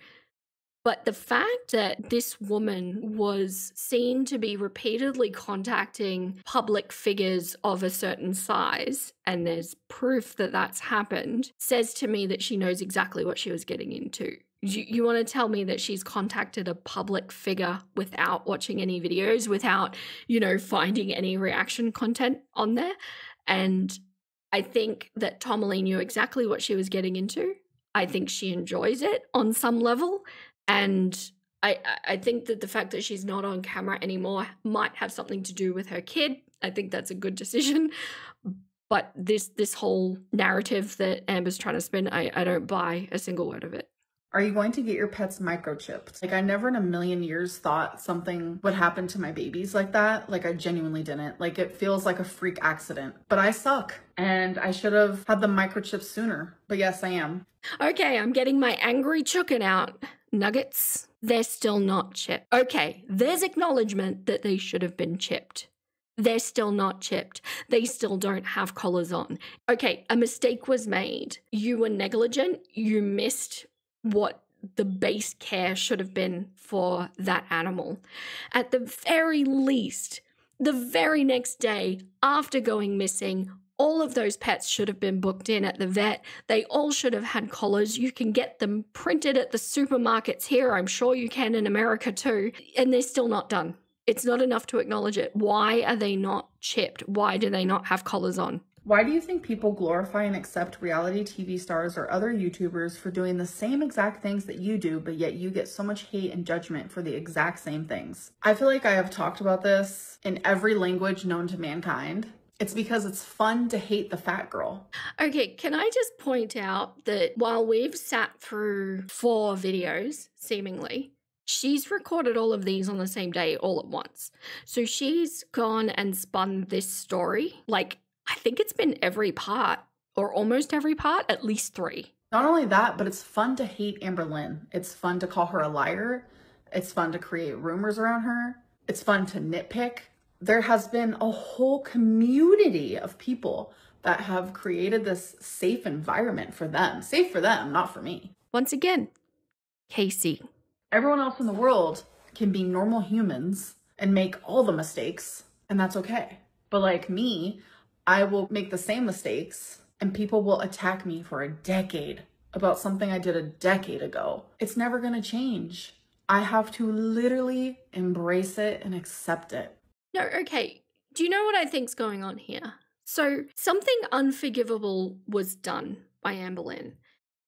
A: But the fact that this woman was seen to be repeatedly contacting public figures of a certain size, and there's proof that that's happened, says to me that she knows exactly what she was getting into. You want to tell me that she's contacted a public figure without watching any videos, without, finding any reaction content on there? And I think that Tomalee knew exactly what she was getting into. I think she enjoys it on some level. And I think that the fact that she's not on camera anymore might have something to do with her kid. I think that's a good decision. But this whole narrative that Amber's trying to spin, I don't buy a single word of it.
B: Are you going to get your pets microchipped? Like, I never in a million years thought something would happen to my babies like that. Like, I genuinely didn't. Like, it feels like a freak accident. But I suck. And I should have had the microchip sooner. But yes, I am.
A: Okay, I'm getting my angry chicken out. Nuggets, they're still not chipped. Okay, there's acknowledgement that they should have been chipped. They're still not chipped. They still don't have collars on. Okay, a mistake was made. You were negligent. You missed what the base care should have been for that animal. At the very least, the very next day after going missing, all of those pets should have been booked in at the vet. They all should have had collars. You can get them printed at the supermarkets here. I'm sure you can in America too. And they're still not done. It's not enough to acknowledge it. Why are they not chipped? Why do they not have collars on?
B: Why do you think people glorify and accept reality TV stars or other YouTubers for doing the same exact things that you do, but yet you get so much hate and judgment for the exact same things? I feel like I have talked about this in every language known to mankind. It's because it's fun to hate the fat girl.
A: Okay, can I just point out that while we've sat through 4 videos, seemingly, she's recorded all of these on the same day all at once. So she's gone and spun this story. Like, I think it's been every part, or almost every part, at least 3.
B: Not only that, but it's fun to hate Amberlynn. It's fun to call her a liar. It's fun to create rumors around her. It's fun to nitpick. There has been a whole community of people that have created this safe environment for them. Safe for them, not for me.
A: Once again, Casey.
B: Everyone else in the world can be normal humans and make all the mistakes, and that's okay. But like me, I will make the same mistakes and people will attack me for a decade about something I did a decade ago. It's never gonna change. I have to literally embrace it and accept it.
A: No, okay. Do you know what I think's going on here? So something unforgivable was done by Amberlynn,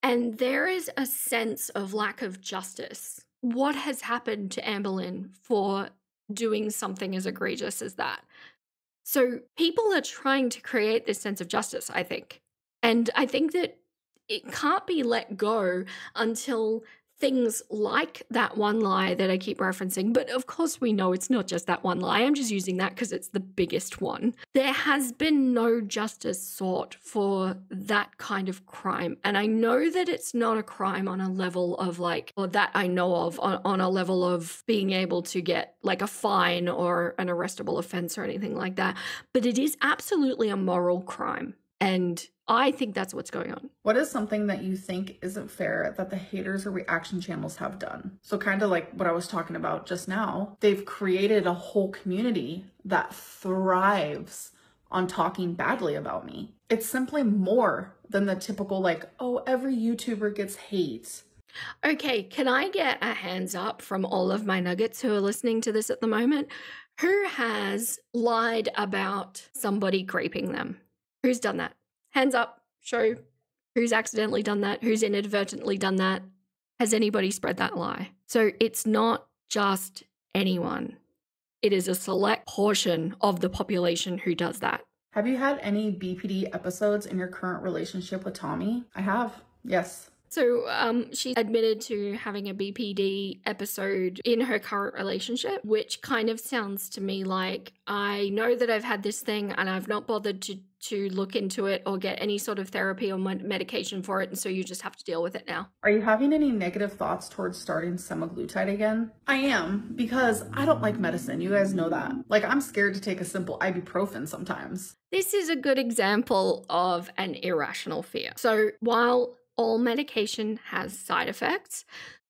A: and there is a sense of lack of justice. What has happened to Amberlynn for doing something as egregious as that? So people are trying to create this sense of justice, I think. And I think that it can't be let go until things like that one lie that I keep referencing. But of course we know it's not just that one lie. I'm just using that because it's the biggest one. There has been no justice sought for that kind of crime. And I know that it's not a crime on a level of like, or that I know of on a level of being able to get like a fine or an arrestable offense or anything like that. But it is absolutely a moral crime. And I think that's what's going on.
B: What is something that you think isn't fair that the haters or reaction channels have done? So kind of like what I was talking about just now, they've created a whole community that thrives on talking badly about me. It's simply more than the typical like, oh, every YouTuber gets hate.
A: Okay, can I get a hands up from all of my nuggets who are listening to this at the moment? Who has lied about somebody creeping them? Who's done that? Hands up, show who's accidentally done that, who's inadvertently done that. Has anybody spread that lie? So it's not just anyone. It is a select portion of the population who does that.
B: Have you had any BPD episodes in your current relationship with Tommy? I have, yes.
A: So she admitted to having a BPD episode in her current relationship, which kind of sounds to me like, I know that I've had this thing and I've not bothered to look into it or get any sort of therapy or medication for it, and so you just have to deal with it now.
B: Are you having any negative thoughts towards starting semaglutide again? I am, because I don't like medicine. You guys know that. Like, I'm scared to take a simple ibuprofen sometimes.
A: This is a good example of an irrational fear. So while all medication has side effects,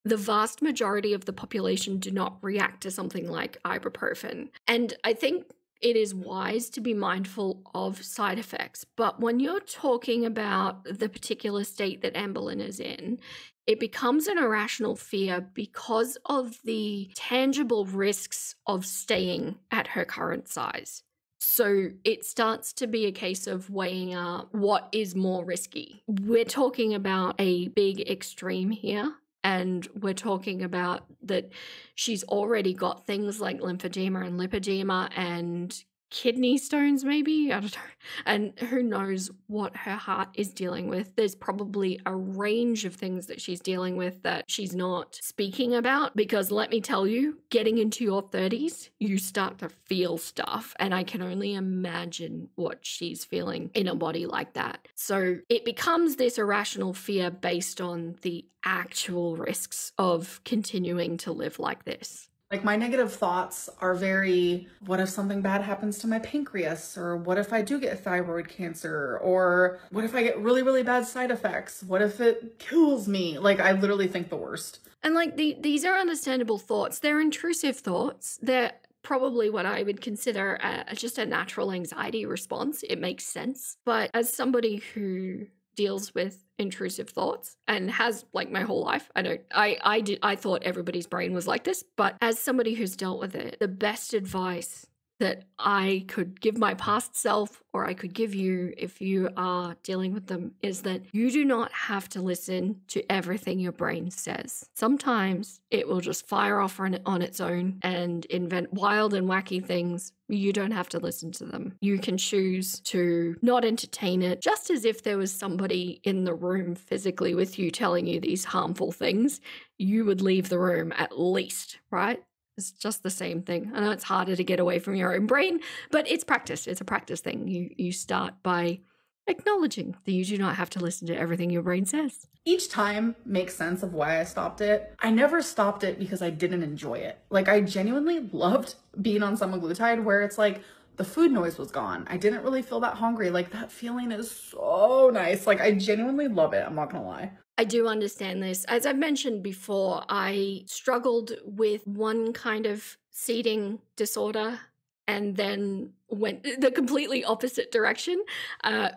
A: the vast majority of the population do not react to something like ibuprofen. And I think it is wise to be mindful of side effects. But when you're talking about the particular state that Amberlynn is in, it becomes an irrational fear because of the tangible risks of staying at her current size. So it starts to be a case of weighing up what is more risky. We're talking about a big extreme here. And we're talking about that she's already got things like lymphedema and lipedema and kidney stones, maybe, I don't know, and who knows what her heart is dealing with. There's probably a range of things that she's dealing with that she's not speaking about, because let me tell you, getting into your 30s, you start to feel stuff, and I can only imagine what she's feeling in a body like that. So it becomes this irrational fear based on the actual risks of continuing to live like this.
B: Like, my negative thoughts are very, what if something bad happens to my pancreas? Or what if I do get thyroid cancer? Or what if I get really, really bad side effects? What if it kills me? Like, I literally think the worst.
A: And like these are understandable thoughts. They're intrusive thoughts. They're probably what I would consider just a natural anxiety response. It makes sense. But as somebody who deals with intrusive thoughts and has, like, my whole life, I thought everybody's brain was like this, but as somebody who's dealt with it, the best advice that I could give my past self, or I could give you if you are dealing with them, is that you do not have to listen to everything your brain says. Sometimes it will just fire off on its own and invent wild and wacky things. You don't have to listen to them. You can choose to not entertain it, just as if there was somebody in the room physically with you telling you these harmful things. You would leave the room at least, right? It's just the same thing. I know it's harder to get away from your own brain, but it's practice. It's a practice thing. You start by acknowledging that you do not have to listen to everything your brain says.
B: Each time makes sense of why I stopped it. I never stopped it because I didn't enjoy it. Like, I genuinely loved being on semaglutide, where it's like the food noise was gone. I didn't really feel that hungry. Like, that feeling is so nice. Like, I genuinely love it. I'm not gonna lie.
A: I do understand this. As I've mentioned before, I struggled with one kind of seating disorder and then went the completely opposite direction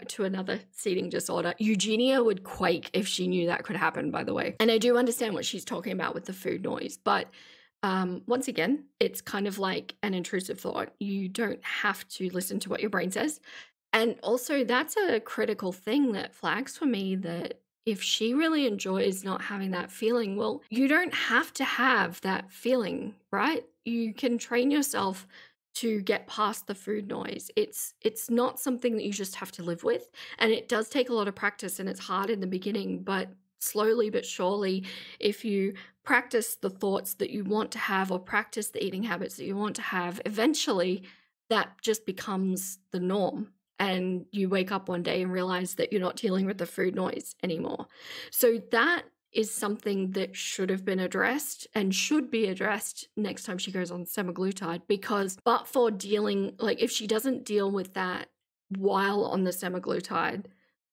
A: to another seating disorder. Eugenia would quake if she knew that could happen, by the way. And I do understand what she's talking about with the food noise, but once again, it's kind of like an intrusive thought. You don't have to listen to what your brain says. And also, that's a critical thing that flags for me, that if she really enjoys not having that feeling, well, you don't have to have that feeling, right? You can train yourself to get past the food noise. It's not something that you just have to live with. And it does take a lot of practice, and it's hard in the beginning, but slowly but surely, if you practice the thoughts that you want to have, or practice the eating habits that you want to have, eventually that just becomes the norm. And you wake up one day and realize that you're not dealing with the food noise anymore. So that is something that should have been addressed and should be addressed next time she goes on semaglutide, because but for dealing, like, if she doesn't deal with that while on the semaglutide,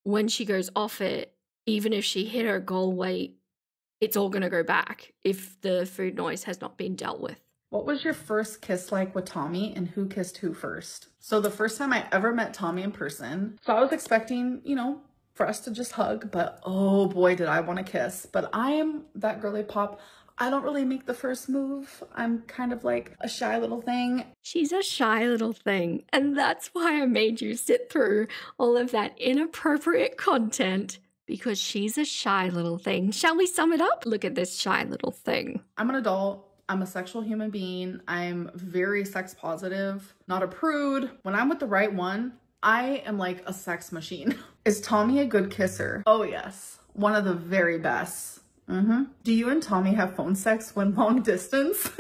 A: when she goes off it, even if she hit her goal weight, it's all going to go back if the food noise has not been dealt with.
B: What was your first kiss like with Tommy, and who kissed who first? So the first time I ever met Tommy in person, so I was expecting, you know, for us to just hug, but oh boy, did I want to kiss. But I am that girly pop. I don't really make the first move. I'm kind of like a shy little thing.
A: She's a shy little thing. And that's why I made you sit through all of that inappropriate content, because she's a shy little thing. Shall we sum it up? Look at this shy little thing.
B: I'm an adult. I'm a sexual human being. I'm very sex positive, not a prude. When I'm with the right one, I am like a sex machine. Is Tommy a good kisser? Oh yes, one of the very best. Do you and Tommy have phone sex when long distance?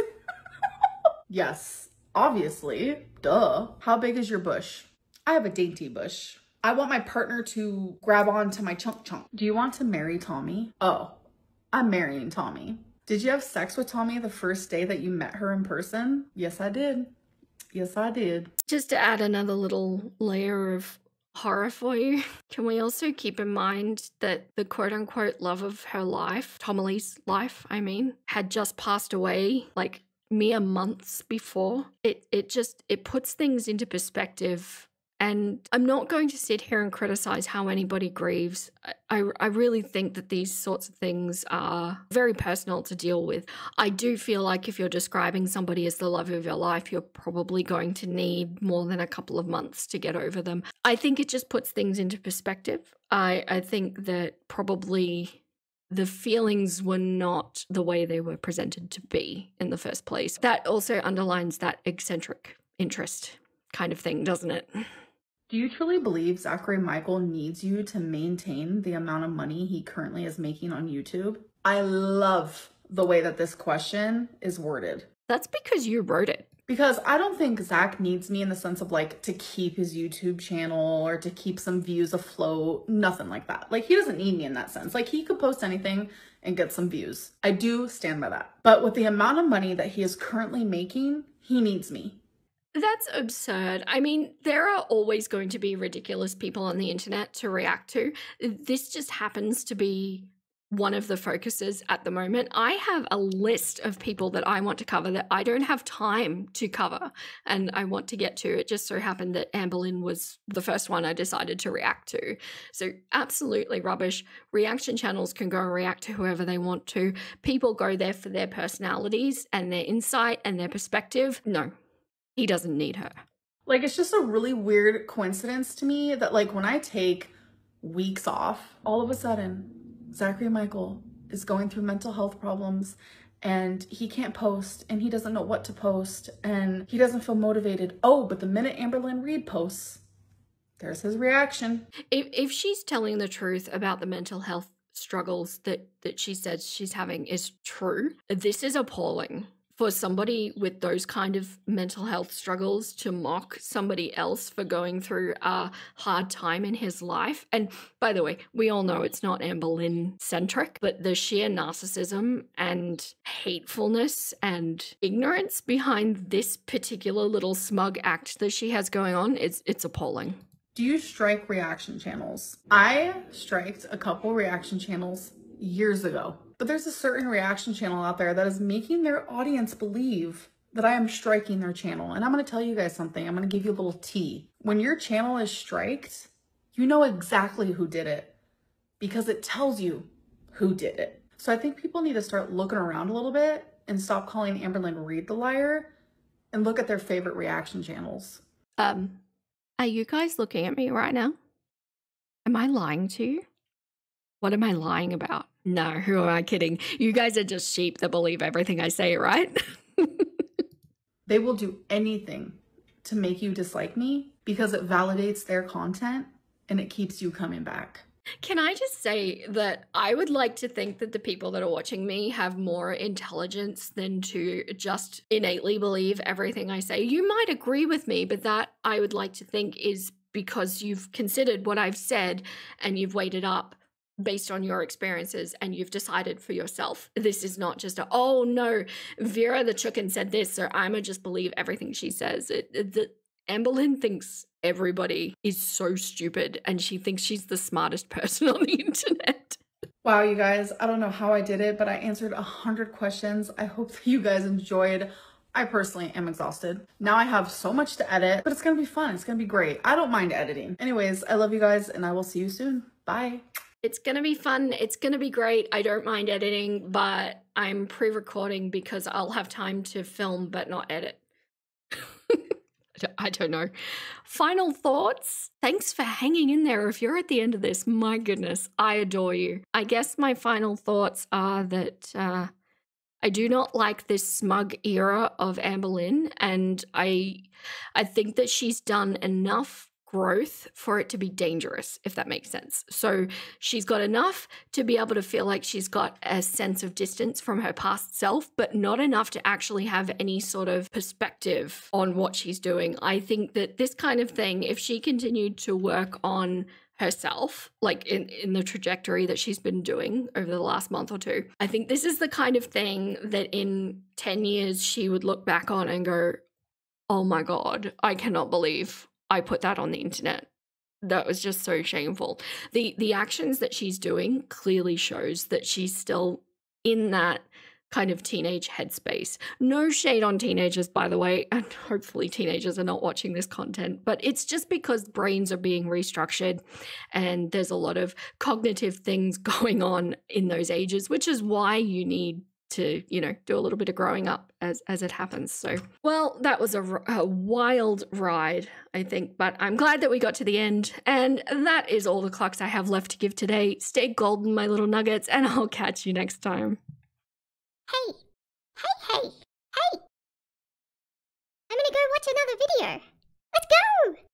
B: Yes, obviously, duh. How big is your bush? I have a dainty bush. I want my partner to grab onto my chunk chunk. Do you want to marry Tommy? Oh, I'm marrying Tommy. Did you have sex with Tommy the first day that you met her in person? Yes, I did. Yes, I did.
A: Just to add another little layer of horror for you. Can we also keep in mind that the quote-unquote love of her life, Tommy's life, I mean, had just passed away like mere months before? It puts things into perspective. And I'm not going to sit here and criticize how anybody grieves. I really think that these sorts of things are very personal to deal with. I do feel like if you're describing somebody as the love of your life, you're probably going to need more than a couple of months to get over them. I think it just puts things into perspective. I think that probably the feelings were not the way they were presented to be in the first place. That also underlines that eccentric interest kind of thing, doesn't it?
B: Do you truly believe Zachary Michael needs you to maintain the amount of money he currently is making on YouTube? I love the way that this question is worded.
A: That's because you wrote it.
B: Because I don't think Zach needs me in the sense of like to keep his YouTube channel or to keep some views afloat, nothing like that. Like he doesn't need me in that sense. Like he could post anything and get some views. I do stand by that. But with the amount of money that he is currently making, he needs me.
A: That's absurd. I mean, there are always going to be ridiculous people on the internet to react to. This just happens to be one of the focuses at the moment. I have a list of people that I want to cover that I don't have time to cover and I want to get to. It just so happened that Amberlynn was the first one I decided to react to. So absolutely rubbish. Reaction channels can go and react to whoever they want to. People go there for their personalities and their insight and their perspective. No. He doesn't need her.
B: Like, it's just a really weird coincidence to me that, like, when I take weeks off, all of a sudden, Zachary Michael is going through mental health problems and he can't post and he doesn't know what to post and he doesn't feel motivated. Oh, but the minute Amberlynn Reed posts, there's his reaction.
A: If she's telling the truth about the mental health struggles that she says she's having is true, this is appalling. For somebody with those kind of mental health struggles to mock somebody else for going through a hard time in his life. And by the way, we all know it's not Amberlynn centric, but the sheer narcissism and hatefulness and ignorance behind this particular little smug act that she has going on, it's appalling.
B: Do you strike reaction channels? I striked a couple reaction channels years ago. But there's a certain reaction channel out there that is making their audience believe that I am striking their channel. And I'm going to tell you guys something. I'm going to give you a little tea. When your channel is striked, you know exactly who did it because it tells you who did it. So I think people need to start looking around a little bit and stop calling Amberlynn Reed the liar and look at their favorite reaction channels.
A: Are you guys looking at me right now? Am I lying to you? What am I lying about? No, who am I kidding? You guys are just sheep that believe everything I say, right?
B: They will do anything to make you dislike me because it validates their content and it keeps you coming back.
A: Can I just say that I would like to think that the people that are watching me have more intelligence than to just innately believe everything I say. You might agree with me, but that I would like to think is because you've considered what I've said and you've weighed it up based on your experiences and you've decided for yourself. This is not just a, oh no, Vera the Chicken said this, so I'ma just believe everything she says. Amberlynn thinks everybody is so stupid and she thinks she's the smartest person on the internet.
B: Wow, you guys, I don't know how I did it, but I answered 100 questions. I hope that you guys enjoyed. I personally am exhausted. Now I have so much to edit, but it's gonna be fun. It's gonna be great. I don't mind editing. Anyways, I love you guys and I will see you soon. Bye.
A: It's going to be fun. It's going to be great. I don't mind editing, but I'm pre-recording because I'll have time to film but not edit. I don't know. Final thoughts? Thanks for hanging in there. If you're at the end of this, my goodness, I adore you. I guess my final thoughts are that I do not like this smug era of Amberlynn, and I think that she's done enough growth for it to be dangerous, if that makes sense. So she's got enough to be able to feel like she's got a sense of distance from her past self, but not enough to actually have any sort of perspective on what she's doing. I think that this kind of thing, if she continued to work on herself, like in the trajectory that she's been doing over the last month or two, I think this is the kind of thing that in 10 years she would look back on and go, oh my God, I cannot believe I put that on the internet. That was just so shameful. The actions that she's doing clearly shows that she's still in that kind of teenage headspace. No shade on teenagers, by the way, and hopefully teenagers are not watching this content, but it's just because brains are being restructured and there's a lot of cognitive things going on in those ages, which is why you need to, do a little bit of growing up as it happens. So, well, that was a wild ride, I think, but I'm glad that we got to the end. And that is all the clucks I have left to give today. Stay golden, my little nuggets, and I'll catch you next time.
C: Hey! Hey! I'm gonna go watch another video. Let's go!